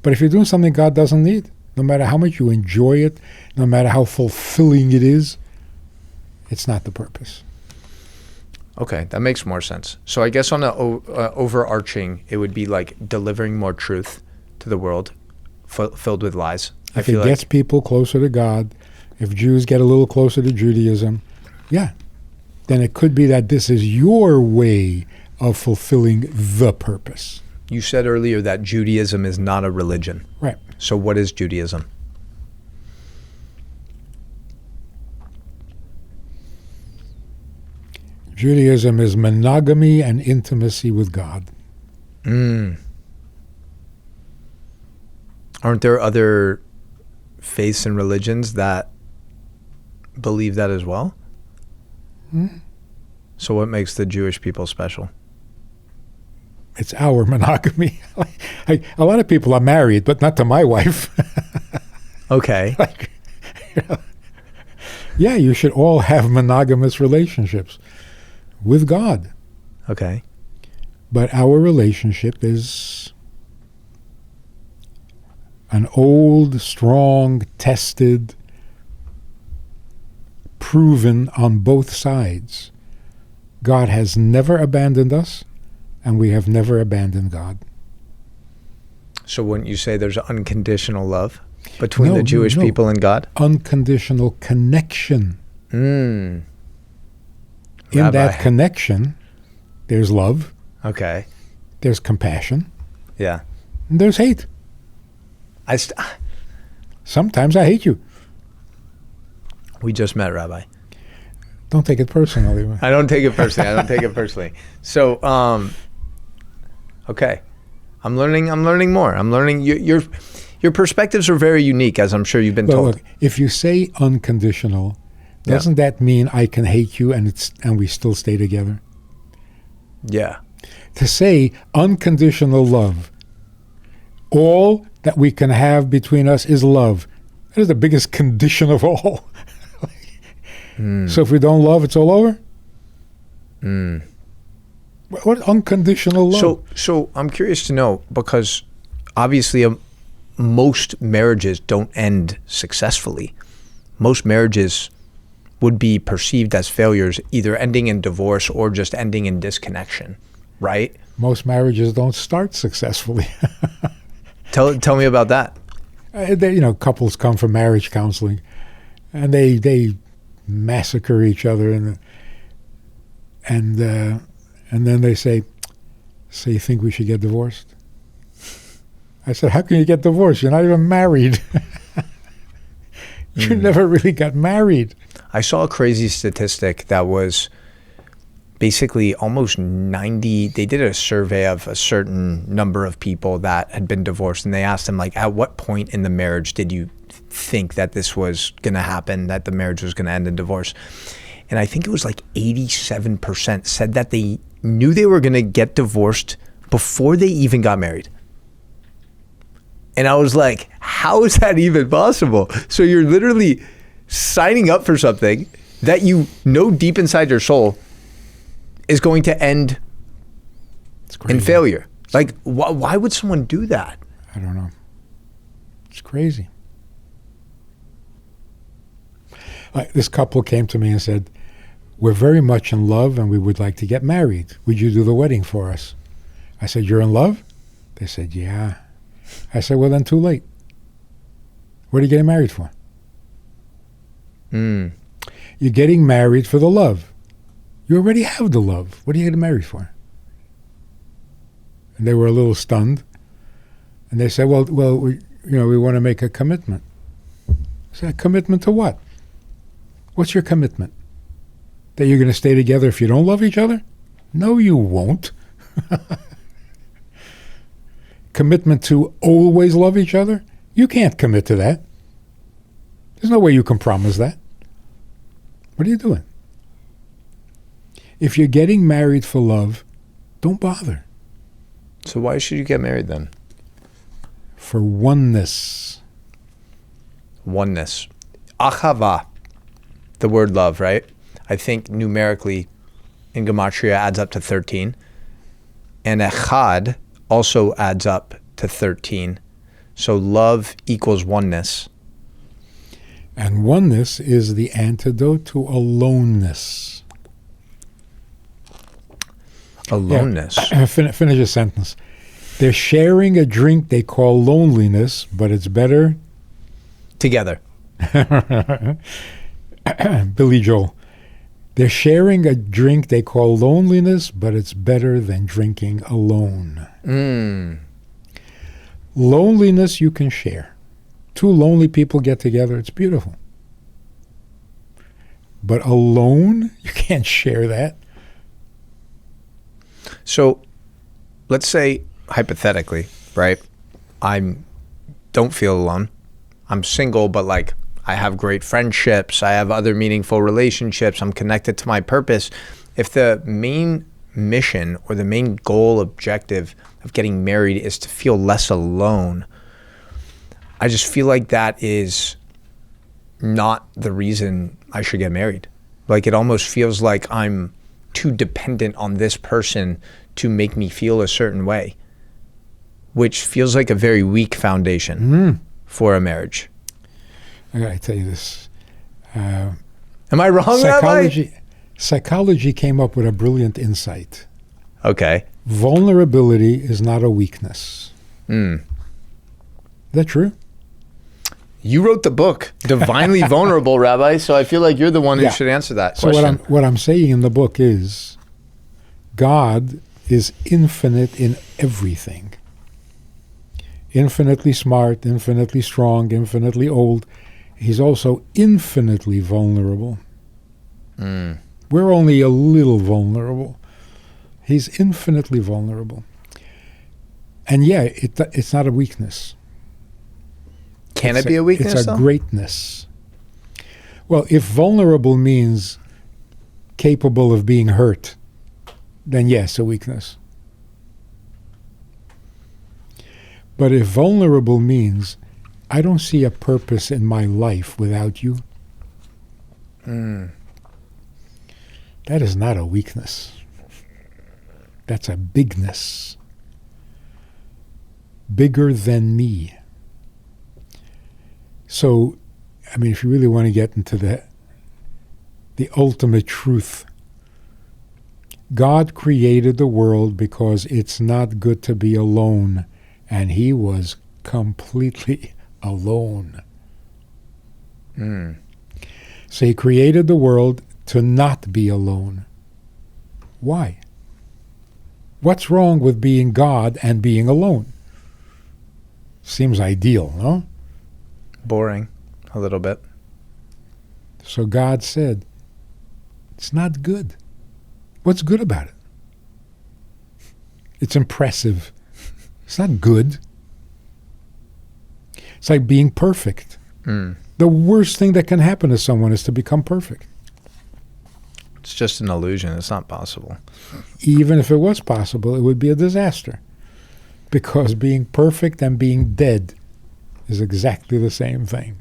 But if you're doing something God doesn't need, no matter how much you enjoy it, no matter how fulfilling it is, it's not the purpose. Okay, that makes more sense. So I guess on an overarching, it would be like delivering more truth to the world filled with lies. If it gets people closer to God, if Jews get a little closer to Judaism, then it could be that this is your way of fulfilling the purpose. You said earlier that Judaism is not a religion. Right. So what is Judaism? Judaism is monogamy and intimacy with God. Aren't there other faiths and religions that believe that as well? So what makes the Jewish people special? It's our monogamy. A lot of people are married, but not to my wife. Okay. You should all have monogamous relationships. with God. Okay. But our relationship is an old, strong, tested, proven on both sides. God has never abandoned us, and we have never abandoned God. So wouldn't you say there's unconditional love between the Jewish people and God? Unconditional connection. In that connection, there's love. Okay. There's compassion. Yeah. And there's hate. Sometimes I hate you. We just met, Rabbi. Don't take it personally. I don't take it personally. So, okay. I'm learning more. I'm learning your perspectives are very unique, as I'm sure you've been told. Look, if you say unconditional, doesn't that mean I can hate you and we still stay together? Yeah. To say unconditional love, all that we can have between us is love. That is the biggest condition of all. So if we don't love, it's all over? What unconditional love? So I'm curious to know, because obviously most marriages don't end successfully. Most marriages would be perceived as failures, either ending in divorce or just ending in disconnection, right? Most marriages don't start successfully. Tell me about that. Couples come for marriage counseling, and they massacre each other, and then they say, "So you think we should get divorced?" I said, "How can you get divorced? You're not even married. You never really got married." I saw a crazy statistic that was basically almost 90. They did a survey of a certain number of people that had been divorced, and they asked them, like, at what point in the marriage did you think that this was going to happen, that the marriage was going to end in divorce? And I think it was like 87% said that they knew they were going to get divorced before they even got married. And I was like, how is that even possible? So you're literally signing up for something that you know deep inside your soul is going to end in failure. Like, why would someone do that? I don't know. It's crazy. This couple came to me and said, "We're very much in love and we would like to get married. Would you do the wedding for us?" I said, "You're in love?" They said, "Yeah." I said, "Well, then too late. What are you getting married for?" You're getting married for the love. You already have the love. What are you getting married for? And they were a little stunned. And they said, well, we want to make a commitment. I said, "A commitment to what? What's your commitment? That you're going to stay together if you don't love each other?" "No, you won't." Commitment to always love each other? You can't commit to that. There's no way you can promise that. What are you doing? If you're getting married for love, don't bother. So why should you get married then? For oneness. Oneness. Achava, the word love, right? I think numerically in Gematria adds up to 13. And echad also adds up to 13. So love equals oneness. And oneness is the antidote to aloneness. Aloneness. Yeah. Finish a sentence. They're sharing a drink they call loneliness, but it's better together. Billy Joel. They're sharing a drink they call loneliness, but it's better than drinking alone. Loneliness you can share. Two lonely people get together, it's beautiful. But alone, you can't share that. So let's say, hypothetically, right, I don't feel alone. I'm single, but like I have great friendships. I have other meaningful relationships. I'm connected to my purpose. If the main mission or the main goal, objective of getting married is to feel less alone, I just feel like that is not the reason I should get married. Like it almost feels like I'm too dependent on this person to make me feel a certain way, which feels like a very weak foundation for a marriage. I gotta tell you this. Am I wrong, Rabbi? Psychology came up with a brilliant insight. Okay. Vulnerability is not a weakness. Is that true? You wrote the book, Divinely Vulnerable, Rabbi, so I feel like you're the one who should answer that question. So what I'm saying in the book is God is infinite in everything. Infinitely smart, infinitely strong, infinitely old. He's also infinitely vulnerable. We're only a little vulnerable. He's infinitely vulnerable. And yeah, it's not a weakness. Can it be a weakness, It's a greatness. Well, if vulnerable means capable of being hurt, then yes, a weakness. But if vulnerable means I don't see a purpose in my life without you, that is not a weakness. That's a bigness. Bigger than me. So, I mean, if you really want to get into the ultimate truth, God created the world because it's not good to be alone, and he was completely alone. So he created the world to not be alone. Why? What's wrong with being God and being alone? Seems ideal, no? Boring, a little bit. So God said, it's not good. What's good about it? It's impressive. It's not good. It's like being perfect. The worst thing that can happen to someone is to become perfect. It's just an illusion. It's not possible. Even if it was possible, it would be a disaster. Because being perfect and being dead is exactly the same thing.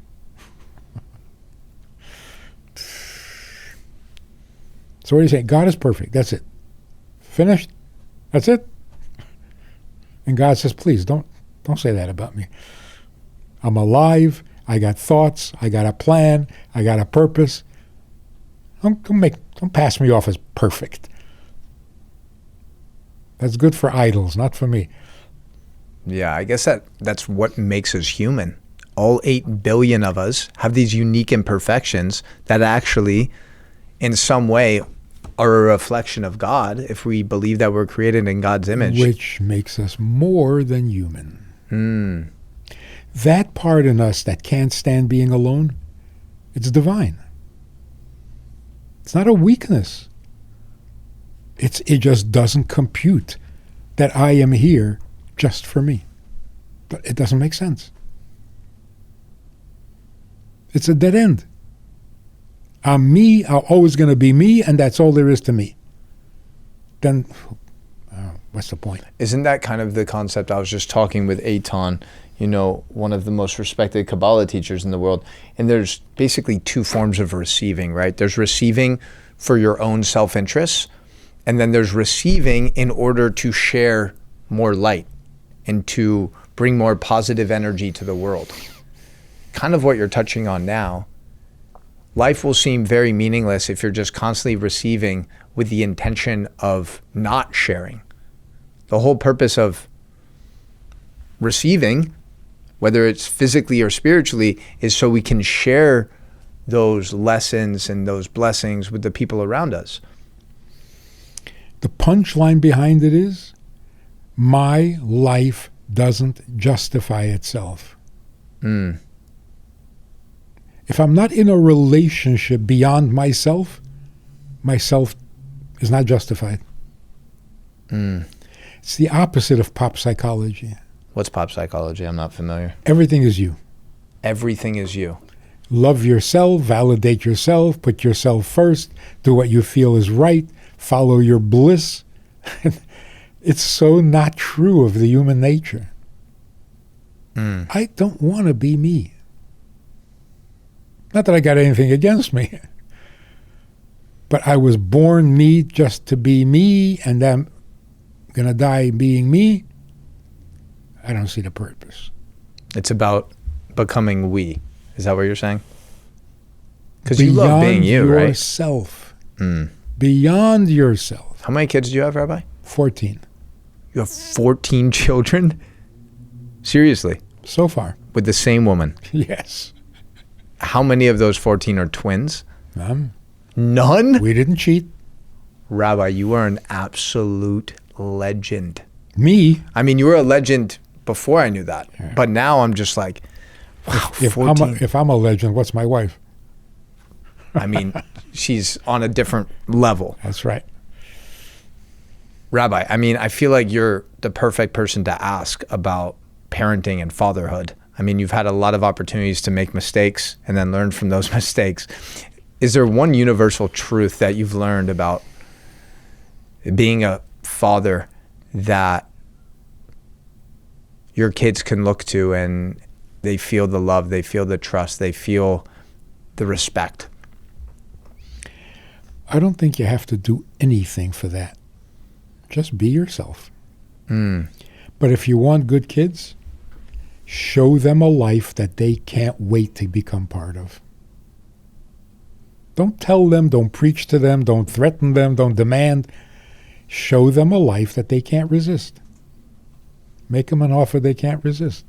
So what do you say? God is perfect. That's it. Finished? That's it? And God says, please, don't say that about me. I'm alive. I got thoughts. I got a plan. I got a purpose. Don't pass me off as perfect. That's good for idols, not for me. Yeah, I guess that's what makes us human. All 8 billion of us have these unique imperfections that actually, in some way, are a reflection of God if we believe that we're created in God's image. Which makes us more than human. That part in us that can't stand being alone, it's divine. It's not a weakness. It just doesn't compute that I am here just for me. But it doesn't make sense. It's a dead end. I'm me, I'm always going to be me, and that's all there is to me. Then, what's the point? Isn't that kind of the concept? I was just talking with Eitan, one of the most respected Kabbalah teachers in the world, and there's basically 2 forms of receiving, right? There's receiving for your own self-interest, and then there's receiving in order to share more light and to bring more positive energy to the world. Kind of what you're touching on now. Life will seem very meaningless if you're just constantly receiving with the intention of not sharing. The whole purpose of receiving, whether it's physically or spiritually, is so we can share those lessons and those blessings with the people around us. The punchline behind it is, my life doesn't justify itself. If I'm not in a relationship beyond myself is not justified. It's the opposite of pop psychology. What's pop psychology? I'm not familiar. Everything is you. Everything is you. Love yourself, validate yourself, put yourself first, do what you feel is right, follow your bliss. It's so not true of the human nature. I don't want to be me. Not that I got anything against me. But I was born me just to be me, and I'm going to die being me. I don't see the purpose. It's about becoming we. Is that what you're saying? Because you love being you, Beyond right? yourself. Beyond yourself. How many kids do you have, Rabbi? 14. You have 14 children? Seriously? So far. With the same woman? Yes. How many of those 14 are twins? None. None? We didn't cheat. Rabbi, you are an absolute legend. Me? I mean, you were a legend before I knew that. Yeah. But now I'm just like, wow, if I'm a legend, what's my wife? I mean, she's on a different level. That's right. Rabbi, I mean, I feel like you're the perfect person to ask about parenting and fatherhood. I mean, you've had a lot of opportunities to make mistakes and then learn from those mistakes. Is there one universal truth that you've learned about being a father that your kids can look to and they feel the love, they feel the trust, they feel the respect? I don't think you have to do anything for that. Just be yourself. But if you want good kids, show them a life that they can't wait to become part of. Don't tell them, don't preach to them, don't threaten them, don't demand. Show them a life that they can't resist. Make them an offer they can't resist.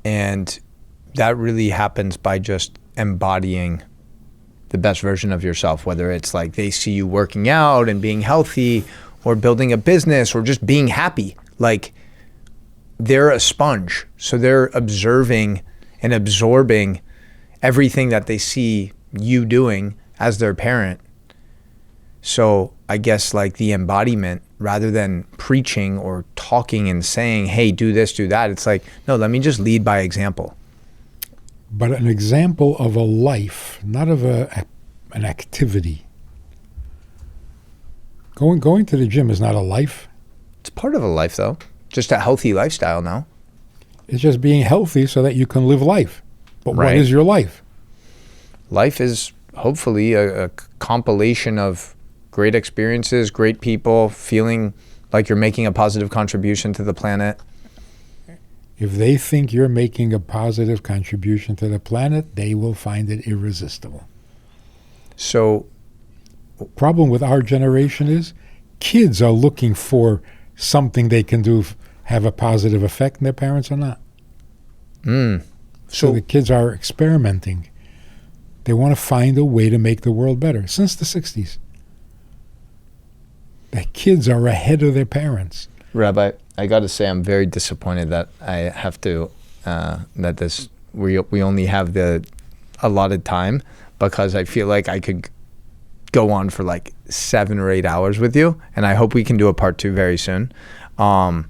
And that really happens by just embodying the best version of yourself, whether it's like they see you working out and being healthy or building a business or just being happy. Like, they're a sponge. So they're observing and absorbing everything that they see you doing as their parent. So I guess like the embodiment, rather than preaching or talking and saying, hey, do this, do that, it's like, no, let me just lead by example. But an example of a life, not of an activity. Going to the gym is not a life. It's part of a life, though. Just a healthy lifestyle now. It's just being healthy so that you can live life. But Right. What is your life? Life is hopefully a compilation of great experiences, great people, feeling like you're making a positive contribution to the planet. If they think you're making a positive contribution to the planet, they will find it irresistible. So, Problem with our generation is kids are looking for something they can do, have a positive effect, and their parents are not. So the kids are experimenting. They want to find a way to make the world better. Since the 60s. The kids are ahead of their parents. Rabbi, I got to say, I'm very disappointed that I have to, we only have the allotted time, because I feel like I could go on for like 7 or 8 hours with you, and I hope we can do a part 2 very soon. Wow,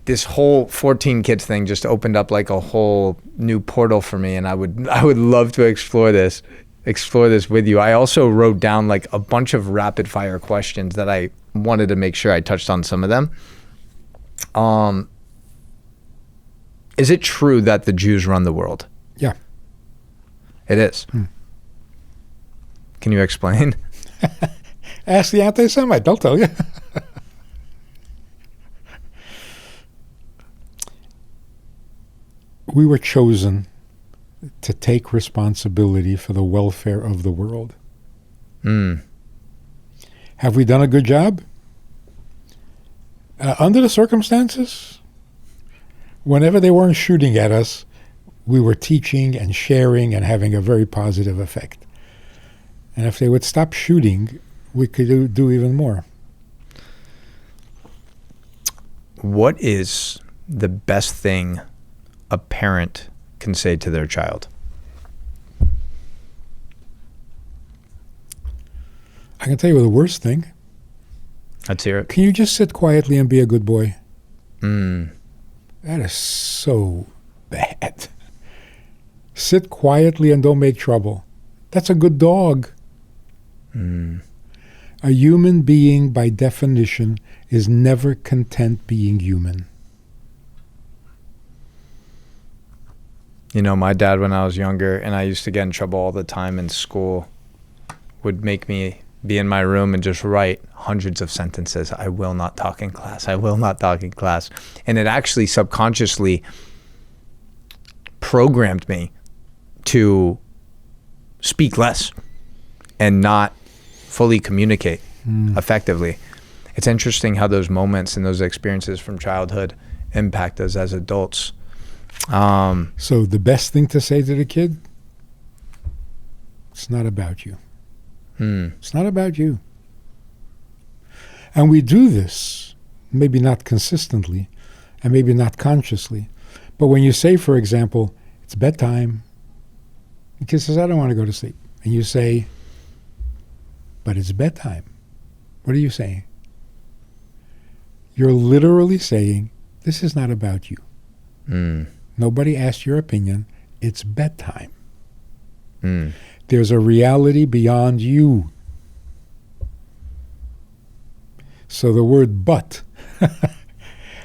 this whole 14 kids thing just opened up like a whole new portal for me, and I would love to explore this with you. I also wrote down like a bunch of rapid fire questions that I wanted to make sure I touched on some of them. Is it true that the Jews run the world? Yeah. It is. Can you explain? Ask the anti-Semite, they'll tell you. We were chosen to take responsibility for the welfare of the world. Have we done a good job? Under the circumstances, whenever they weren't shooting at us, we were teaching and sharing and having a very positive effect. And if they would stop shooting, we could do even more. What is the best thing a parent can say to their child? I can tell you the worst thing. Let's hear it. Can you just sit quietly and be a good boy? That is so bad. Sit quietly and don't make trouble. That's a good dog. A human being, by definition, is never content being human. You know, my dad, when I was younger, and I used to get in trouble all the time in school, would make me be in my room and just write hundreds of sentences. I will not talk in class. I will not talk in class. And it actually subconsciously programmed me to speak less and not fully communicate effectively. It's interesting how those moments and those experiences from childhood impact us as adults. So the best thing to say to the kid, it's not about you. It's not about you. And we do this, maybe not consistently, and maybe not consciously. But when you say, for example, it's bedtime, the kid says, I don't want to go to sleep. And you say, but it's bedtime. What are you saying? You're literally saying, this is not about you. Nobody asked your opinion. It's bedtime. There's a reality beyond you. So the word but,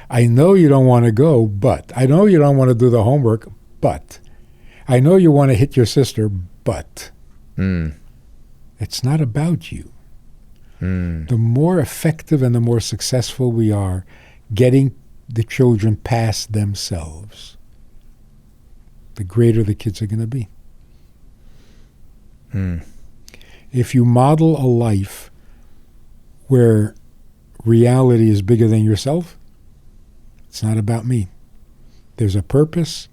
I know you don't want to go, but. I know you don't want to do the homework, but. I know you want to hit your sister, but. It's not about you. The more effective and the more successful we are getting the children past themselves, the greater the kids are going to be. If you model a life where reality is bigger than yourself, it's not about me. There's a purpose.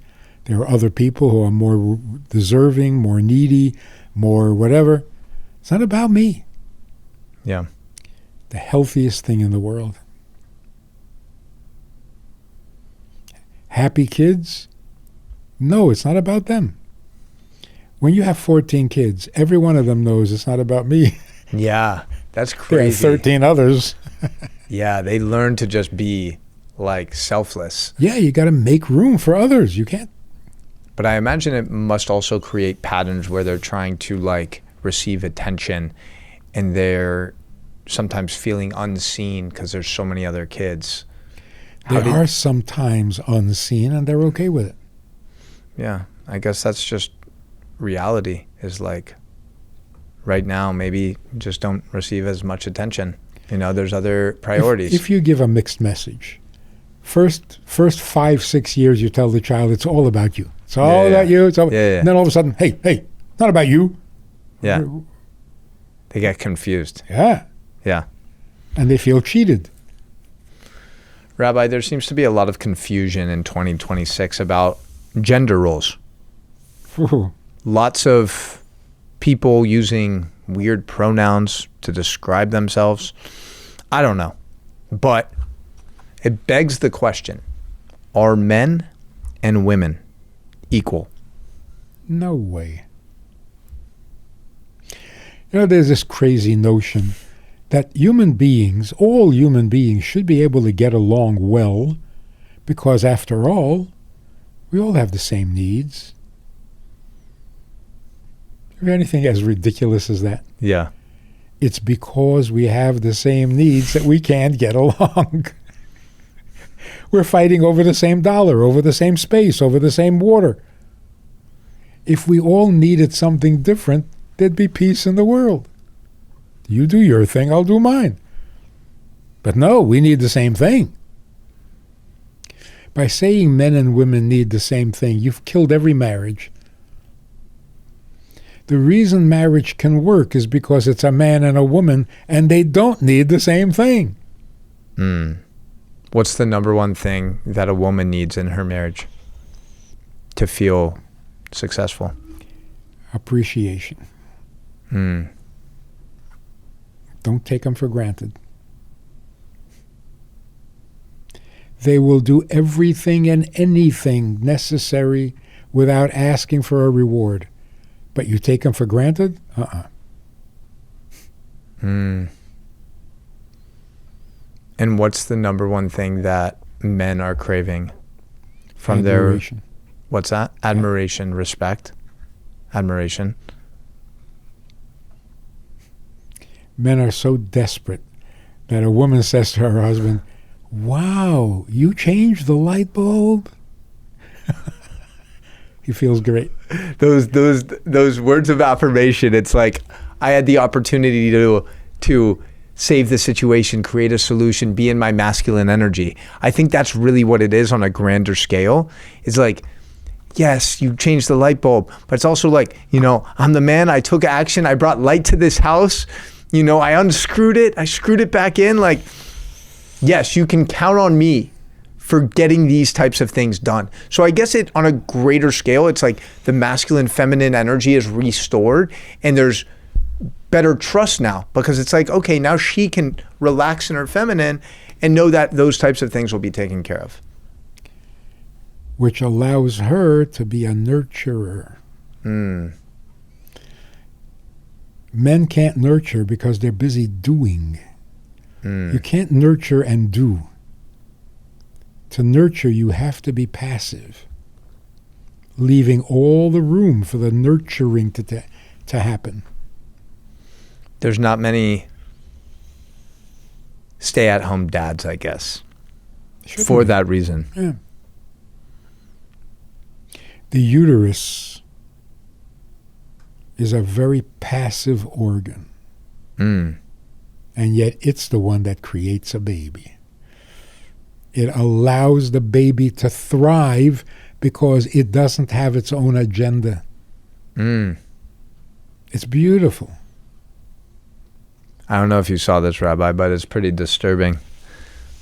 There are other people who are more deserving, more needy, more whatever. It's not about me. Yeah. The healthiest thing in the world. Happy kids? No, it's not about them. When you have 14 kids, every one of them knows it's not about me. Yeah, that's crazy. There are 13 others. Yeah, they learn to just be like selfless. Yeah, you got to make room for others. You can't. But I imagine it must also create patterns where they're trying to like receive attention and they're sometimes feeling unseen because there's so many other kids. They are sometimes unseen and they're okay with it. Yeah, I guess that's just reality, is like right now maybe just don't receive as much attention. You know, there's other priorities. If you give a mixed message, first 5-6 years you tell the child it's all about you. It's all about you. It's all, and then all of a sudden, hey, not about you. Yeah. They get confused. Yeah. Yeah. And they feel cheated. Rabbi, there seems to be a lot of confusion in 2026 about gender roles. Ooh. Lots of people using weird pronouns to describe themselves. I don't know. But it begs the question, are men and women equal? No way. You know, there's this crazy notion that human beings, all human beings, should be able to get along well because, after all, we all have the same needs. Is there anything as ridiculous as that? Yeah. It's because we have the same needs that we can't get along. We're fighting over the same dollar, over the same space, over the same water. If we all needed something different, there'd be peace in the world. You do your thing, I'll do mine. But no, we need the same thing. By saying men and women need the same thing, you've killed every marriage. The reason marriage can work is because it's a man and a woman, and they don't need the same thing. What's the number one thing that a woman needs in her marriage to feel successful? Appreciation. Don't take them for granted. They will do everything and anything necessary without asking for a reward. But you take them for granted? And what's the number one thing that men are craving from Admiration. their... What's that? Admiration, respect, admiration. Men are so desperate that a woman says to her husband, "Wow, you changed the light bulb?" He feels great. Those words of affirmation. It's like I had the opportunity to save the situation, create a solution, be in my masculine energy. I think that's really what it is on a grander scale. It's like, yes, you changed the light bulb, but it's also like, I'm the man. I took action. I brought light to this house. I unscrewed it. I screwed it back in. Like, yes, you can count on me for getting these types of things done. So I guess it on a greater scale, it's like the masculine, feminine energy is restored, and there's better trust now, because it's like, okay, now she can relax in her feminine and know that those types of things will be taken care of. Which allows her to be a nurturer. Men can't nurture because they're busy doing. You can't nurture and do. To nurture, you have to be passive, leaving all the room for the nurturing to happen. There's not many stay-at-home dads, I guess, for that reason. Yeah. The uterus is a very passive organ. And yet it's the one that creates a baby. It allows the baby to thrive because it doesn't have its own agenda. It's beautiful. I don't know if you saw this, Rabbi, but it's pretty disturbing.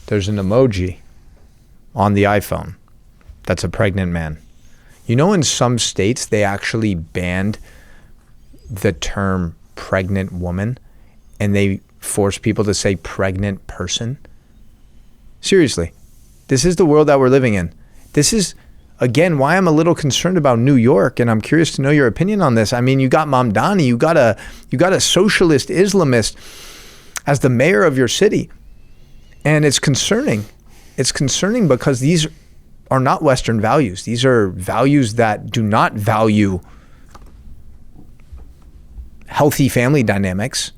There's an emoji on the iPhone that's a pregnant man. In some states, they actually banned the term pregnant woman, and they force people to say pregnant person. Seriously, this is the world that we're living in. This is, again, why I'm a little concerned about New York, and I'm curious to know your opinion on this. I mean, you got Mamdani, you got a socialist Islamist as the mayor of your city, and it's concerning. It's concerning because these are not Western values. These are values that do not value healthy family dynamics.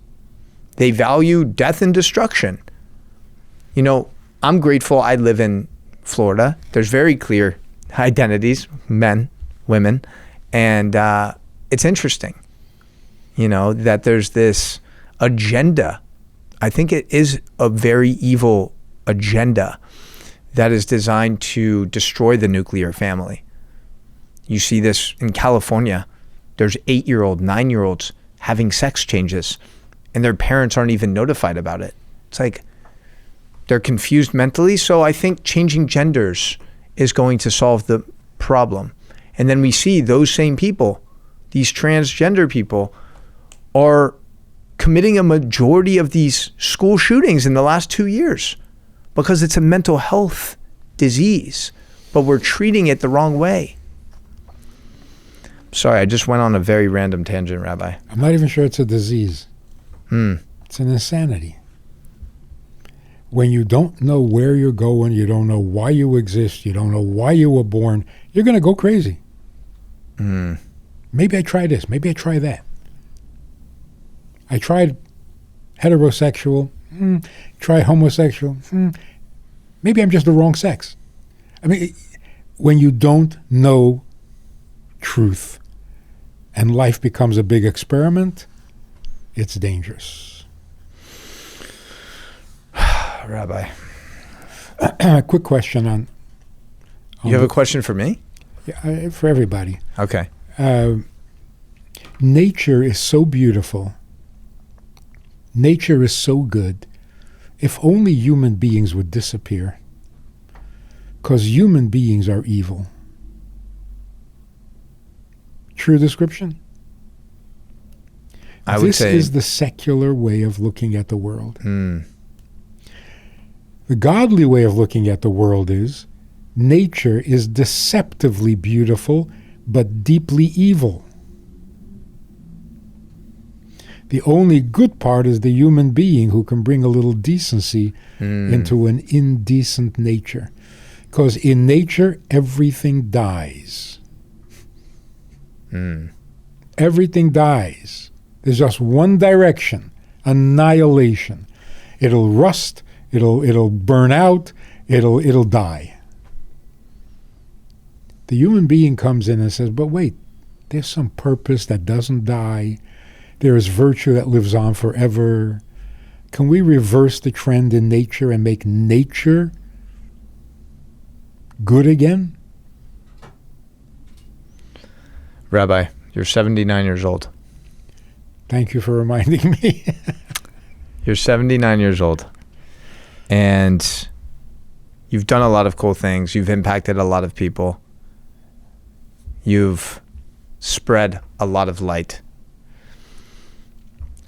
They value death and destruction. I'm grateful I live in Florida. There's very clear identities, men, women, and it's interesting, that there's this agenda. I think it is a very evil agenda that is designed to destroy the nuclear family. You see this in California. There's 8-year-old, 9-year-olds having sex changes, and their parents aren't even notified about it. It's like they're confused mentally. So I think changing genders is going to solve the problem. And then we see those same people, these transgender people, are committing a majority of these school shootings in the last 2 years because it's a mental health disease, but we're treating it the wrong way. Sorry, I just went on a very random tangent, Rabbi. I'm not even sure it's a disease. It's an insanity. When you don't know where you're going, you don't know why you exist, you don't know why you were born, you're going to go crazy. Maybe I try this, maybe I try that. I tried heterosexual, try homosexual, maybe I'm just the wrong sex. I mean, when you don't know truth and life becomes a big experiment, it's dangerous. Rabbi. A quick question on you have a question for me? Yeah, for everybody. Okay. Nature is so beautiful. Nature is so good. If only human beings would disappear. Because human beings are evil. True description? I would say this is the secular way of looking at the world. The godly way of looking at the world is nature is deceptively beautiful but deeply evil. The only good part is the human being who can bring a little decency into an indecent nature. Because in nature, everything dies. Everything dies. There's just one direction, annihilation. It'll rust, it'll burn out, it'll die. The human being comes in and says, but wait, there's some purpose that doesn't die. There is virtue that lives on forever. Can we reverse the trend in nature and make nature good again? Rabbi, you're 79 years old. Thank you for reminding me. You're 79 years old. And you've done a lot of cool things. You've impacted a lot of people. You've spread a lot of light.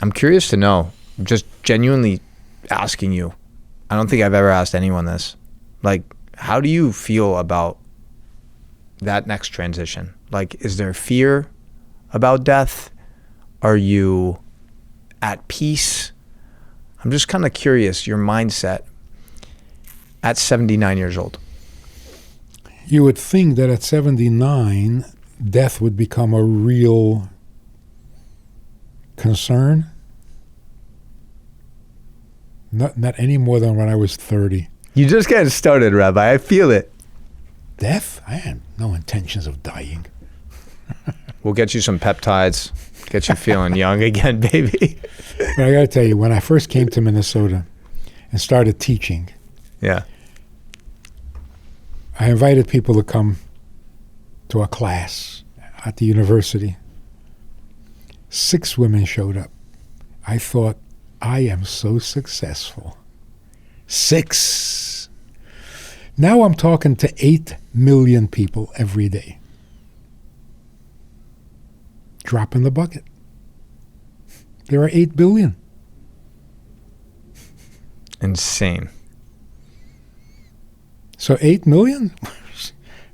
I'm curious to know, just genuinely asking you, I don't think I've ever asked anyone this. Like, how do you feel about that next transition? Like, is there fear about death? Are you at peace? I'm just kind of curious, your mindset at 79 years old. You would think that at 79, death would become a real concern. Not any more than when I was 30. You just getting started, Rabbi. I feel it. Death? I had no intentions of dying. We'll get you some peptides, get you feeling young again, baby. But I got to tell you, when I first came to Minnesota and started teaching, yeah, I invited people to come to a class at the university. 6 women showed up. I thought, I am so successful. 6. Now I'm talking to 8 million people every day. Drop in the bucket. There are 8 billion. Insane. So 8 million?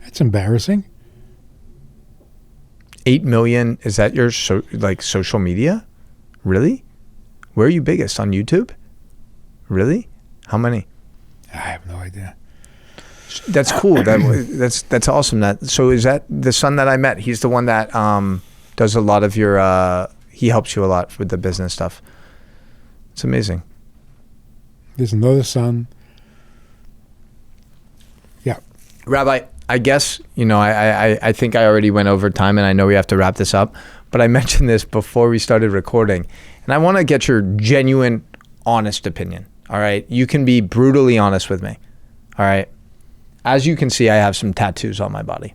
That's embarrassing. 8 million, is that your social media? Really? Where are you biggest? On YouTube? Really? How many? I have no idea. That's cool. That's awesome. So is that the son that I met? He's the one that does a lot of your, he helps you a lot with the business stuff. It's amazing. There's another son. Yeah. Rabbi, I guess, I think I already went over time and I know we have to wrap this up, but I mentioned this before we started recording and I want to get your genuine, honest opinion. All right. You can be brutally honest with me. All right. As you can see, I have some tattoos on my body.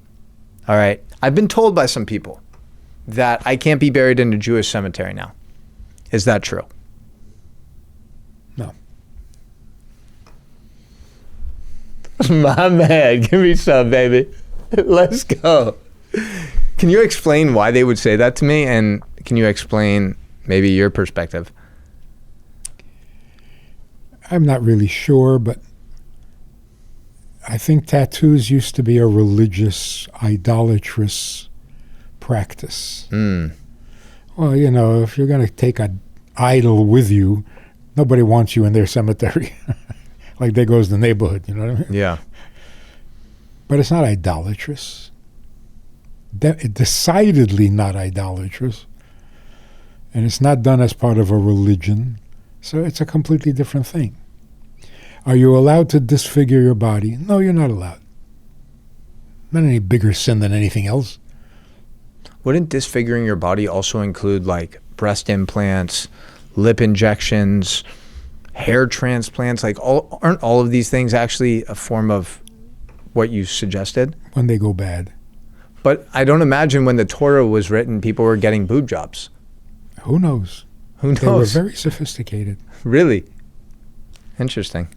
All right. I've been told by some people that I can't be buried in a Jewish cemetery now. Is that true? No. My man, give me some, baby. Let's go. Can you explain why they would say that to me? And can you explain maybe your perspective? I'm not really sure, but I think tattoos used to be a religious, idolatrous practice. Well, if you're going to take an idol with you, nobody wants you in their cemetery. Like there goes the neighborhood, you know what I mean? Yeah. But it's not idolatrous. Decidedly not idolatrous. And it's not done as part of a religion. So it's a completely different thing. Are you allowed to disfigure your body? No, you're not allowed. Not any bigger sin than anything else. Wouldn't disfiguring your body also include like breast implants, lip injections, hair transplants? Like aren't all of these things actually a form of what you suggested? When they go bad. But I don't imagine when the Torah was written, people were getting boob jobs. Who knows? Who knows? They were very sophisticated. Really? Interesting.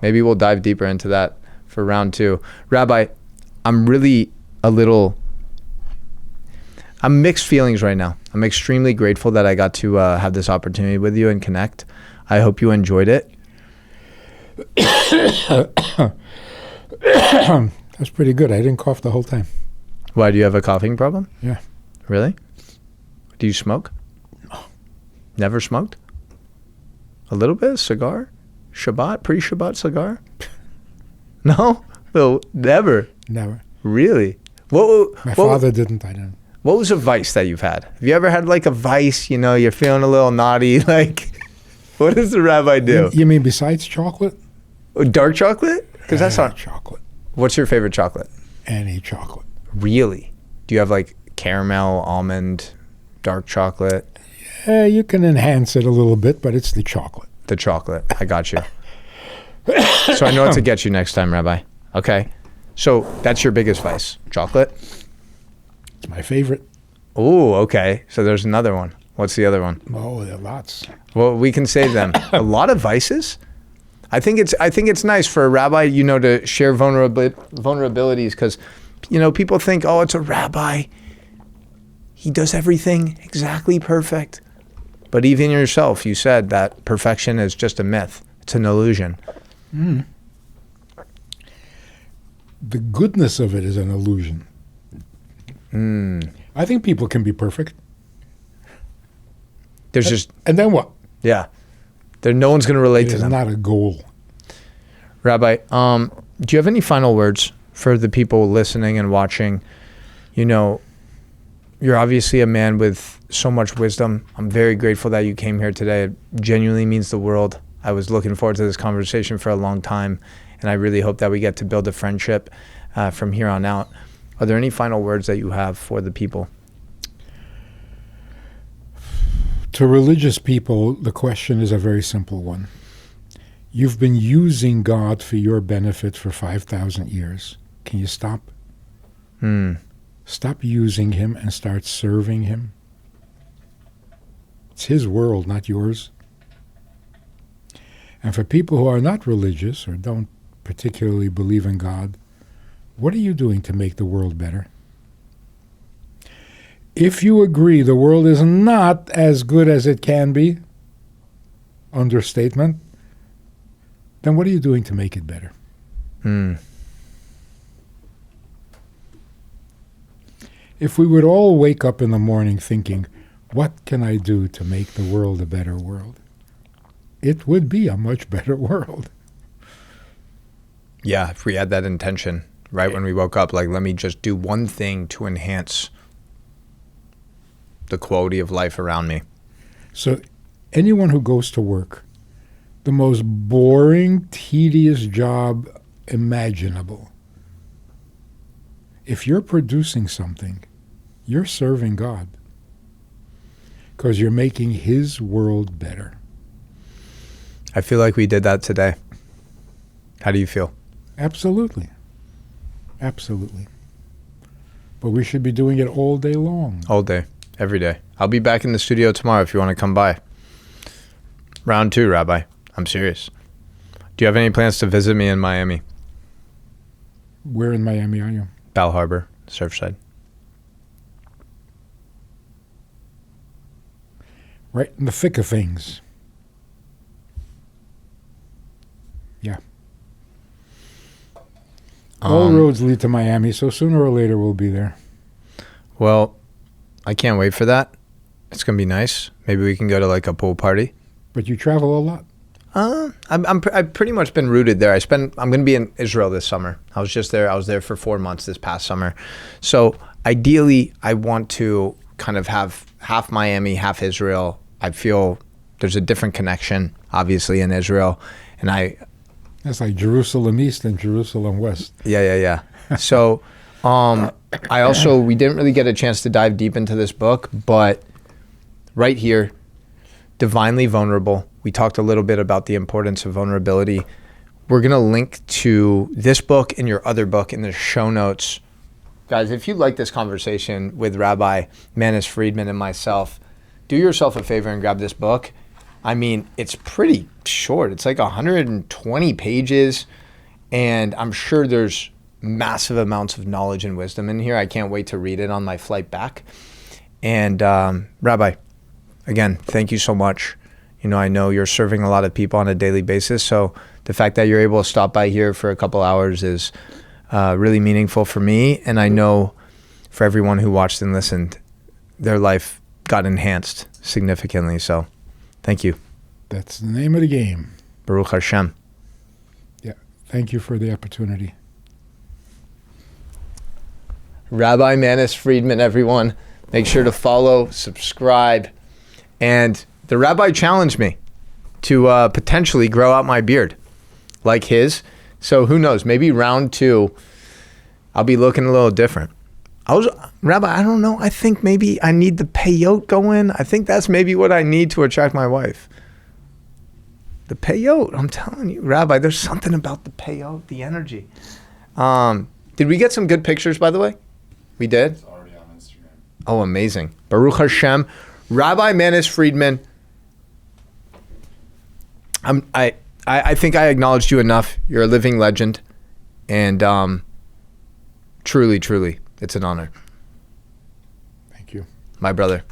Maybe we'll dive deeper into that for round 2. Rabbi, I'm really I'm mixed feelings right now. I'm extremely grateful that I got to have this opportunity with you and connect. I hope you enjoyed it. That's pretty good. I didn't cough the whole time. Why, do you have a coughing problem? Yeah. Really? Do you smoke? No. Never smoked? A little bit? Cigar? Shabbat? Pre-Shabbat cigar? No? No, never? Never. Really? My father didn't. I didn't. What was a vice that you've had? Have you ever had like a vice, you're feeling a little naughty, like, what does the rabbi do? You mean besides chocolate? Dark chocolate? Because that's not chocolate. What's your favorite chocolate? Any chocolate. Really? Do you have like caramel, almond, dark chocolate? You can enhance it a little bit, but it's the chocolate. The chocolate. I got you. So I know what to get you next time, Rabbi. Okay. So that's your biggest vice. Chocolate? It's my favorite. Oh, okay. So there's another one. What's the other one? Oh, there are lots. Well, we can save them. A lot of vices? I think it's nice for a rabbi, to share vulnerabilities because, people think, oh, it's a rabbi. He does everything exactly perfect. But even yourself, you said that perfection is just a myth. It's an illusion. Mm. The goodness of it is an illusion. I think people can be perfect. And then what? Yeah. No one's going to relate to them. It's not a goal. Rabbi, do you have any final words for the people listening and watching? You're obviously a man with so much wisdom. I'm very grateful that you came here today. It genuinely means the world. I was looking forward to this conversation for a long time, and I really hope that we get to build a friendship from here on out. Are there any final words that you have for the people? To religious people, the question is a very simple one. You've been using God for your benefit for 5,000 years. Can you stop? Stop using him and start serving him. It's his world, not yours. And for people who are not religious or don't particularly believe in God, what are you doing to make the world better? If you agree the world is not as good as it can be, understatement, then what are you doing to make it better? If we would all wake up in the morning thinking, what can I do to make the world a better world? It would be a much better world. Yeah, if we had that intention right when we woke up, like, let me just do one thing to enhance the quality of life around me. So anyone who goes to work, the most boring, tedious job imaginable, if you're producing something, you're serving God because you're making his world better. I feel like we did that today. How do you feel? Absolutely. Absolutely. But we should be doing it all day long. All day, every day. I'll be back in the studio tomorrow if you want to come by. Round 2, Rabbi. I'm serious. Do you have any plans to visit me in Miami? Where in Miami are you? Bal Harbor, Surfside. Right in the thick of things. Yeah. All roads lead to Miami, so sooner or later we'll be there. Well, I can't wait for that. It's going to be nice. Maybe we can go to like a pool party. But you travel a lot. I've pretty much been rooted there. I'm going to be in Israel this summer. I was just there. I was there for 4 months this past summer. So ideally, I want to kind of have half Miami, half Israel. I feel there's a different connection, obviously, in Israel. And that's like Jerusalem East and Jerusalem West. Yeah. So we didn't really get a chance to dive deep into this book, but right here, Divinely Vulnerable. We talked a little bit about the importance of vulnerability. We're going to link to this book and your other book in the show notes. Guys, if you like this conversation with Rabbi Manis Friedman and myself, do yourself a favor and grab this book. I mean, it's pretty short. It's like 120 pages, and I'm sure there's massive amounts of knowledge and wisdom in here. I can't wait to read it on my flight back. And Rabbi, again, thank you so much. I know you're serving a lot of people on a daily basis, so the fact that you're able to stop by here for a couple hours is really meaningful for me, and I know for everyone who watched and listened, their life got enhanced significantly, so thank you. That's the name of the game. Baruch Hashem. Yeah, thank you for the opportunity. Rabbi Manis Friedman, everyone. Make sure to follow, subscribe, and the rabbi challenged me to potentially grow out my beard like his. So who knows, maybe round 2, I'll be looking a little different. Rabbi, I don't know. I think maybe I need the peyote going. I think that's maybe what I need to attract my wife. The peyote, I'm telling you, Rabbi, there's something about the peyote, the energy. Did we get some good pictures, by the way? We did? It's already on Instagram. Oh, amazing. Baruch Hashem. Rabbi Manis Friedman. I think I acknowledged you enough. You're a living legend. And truly, it's an honor. Thank you. My brother.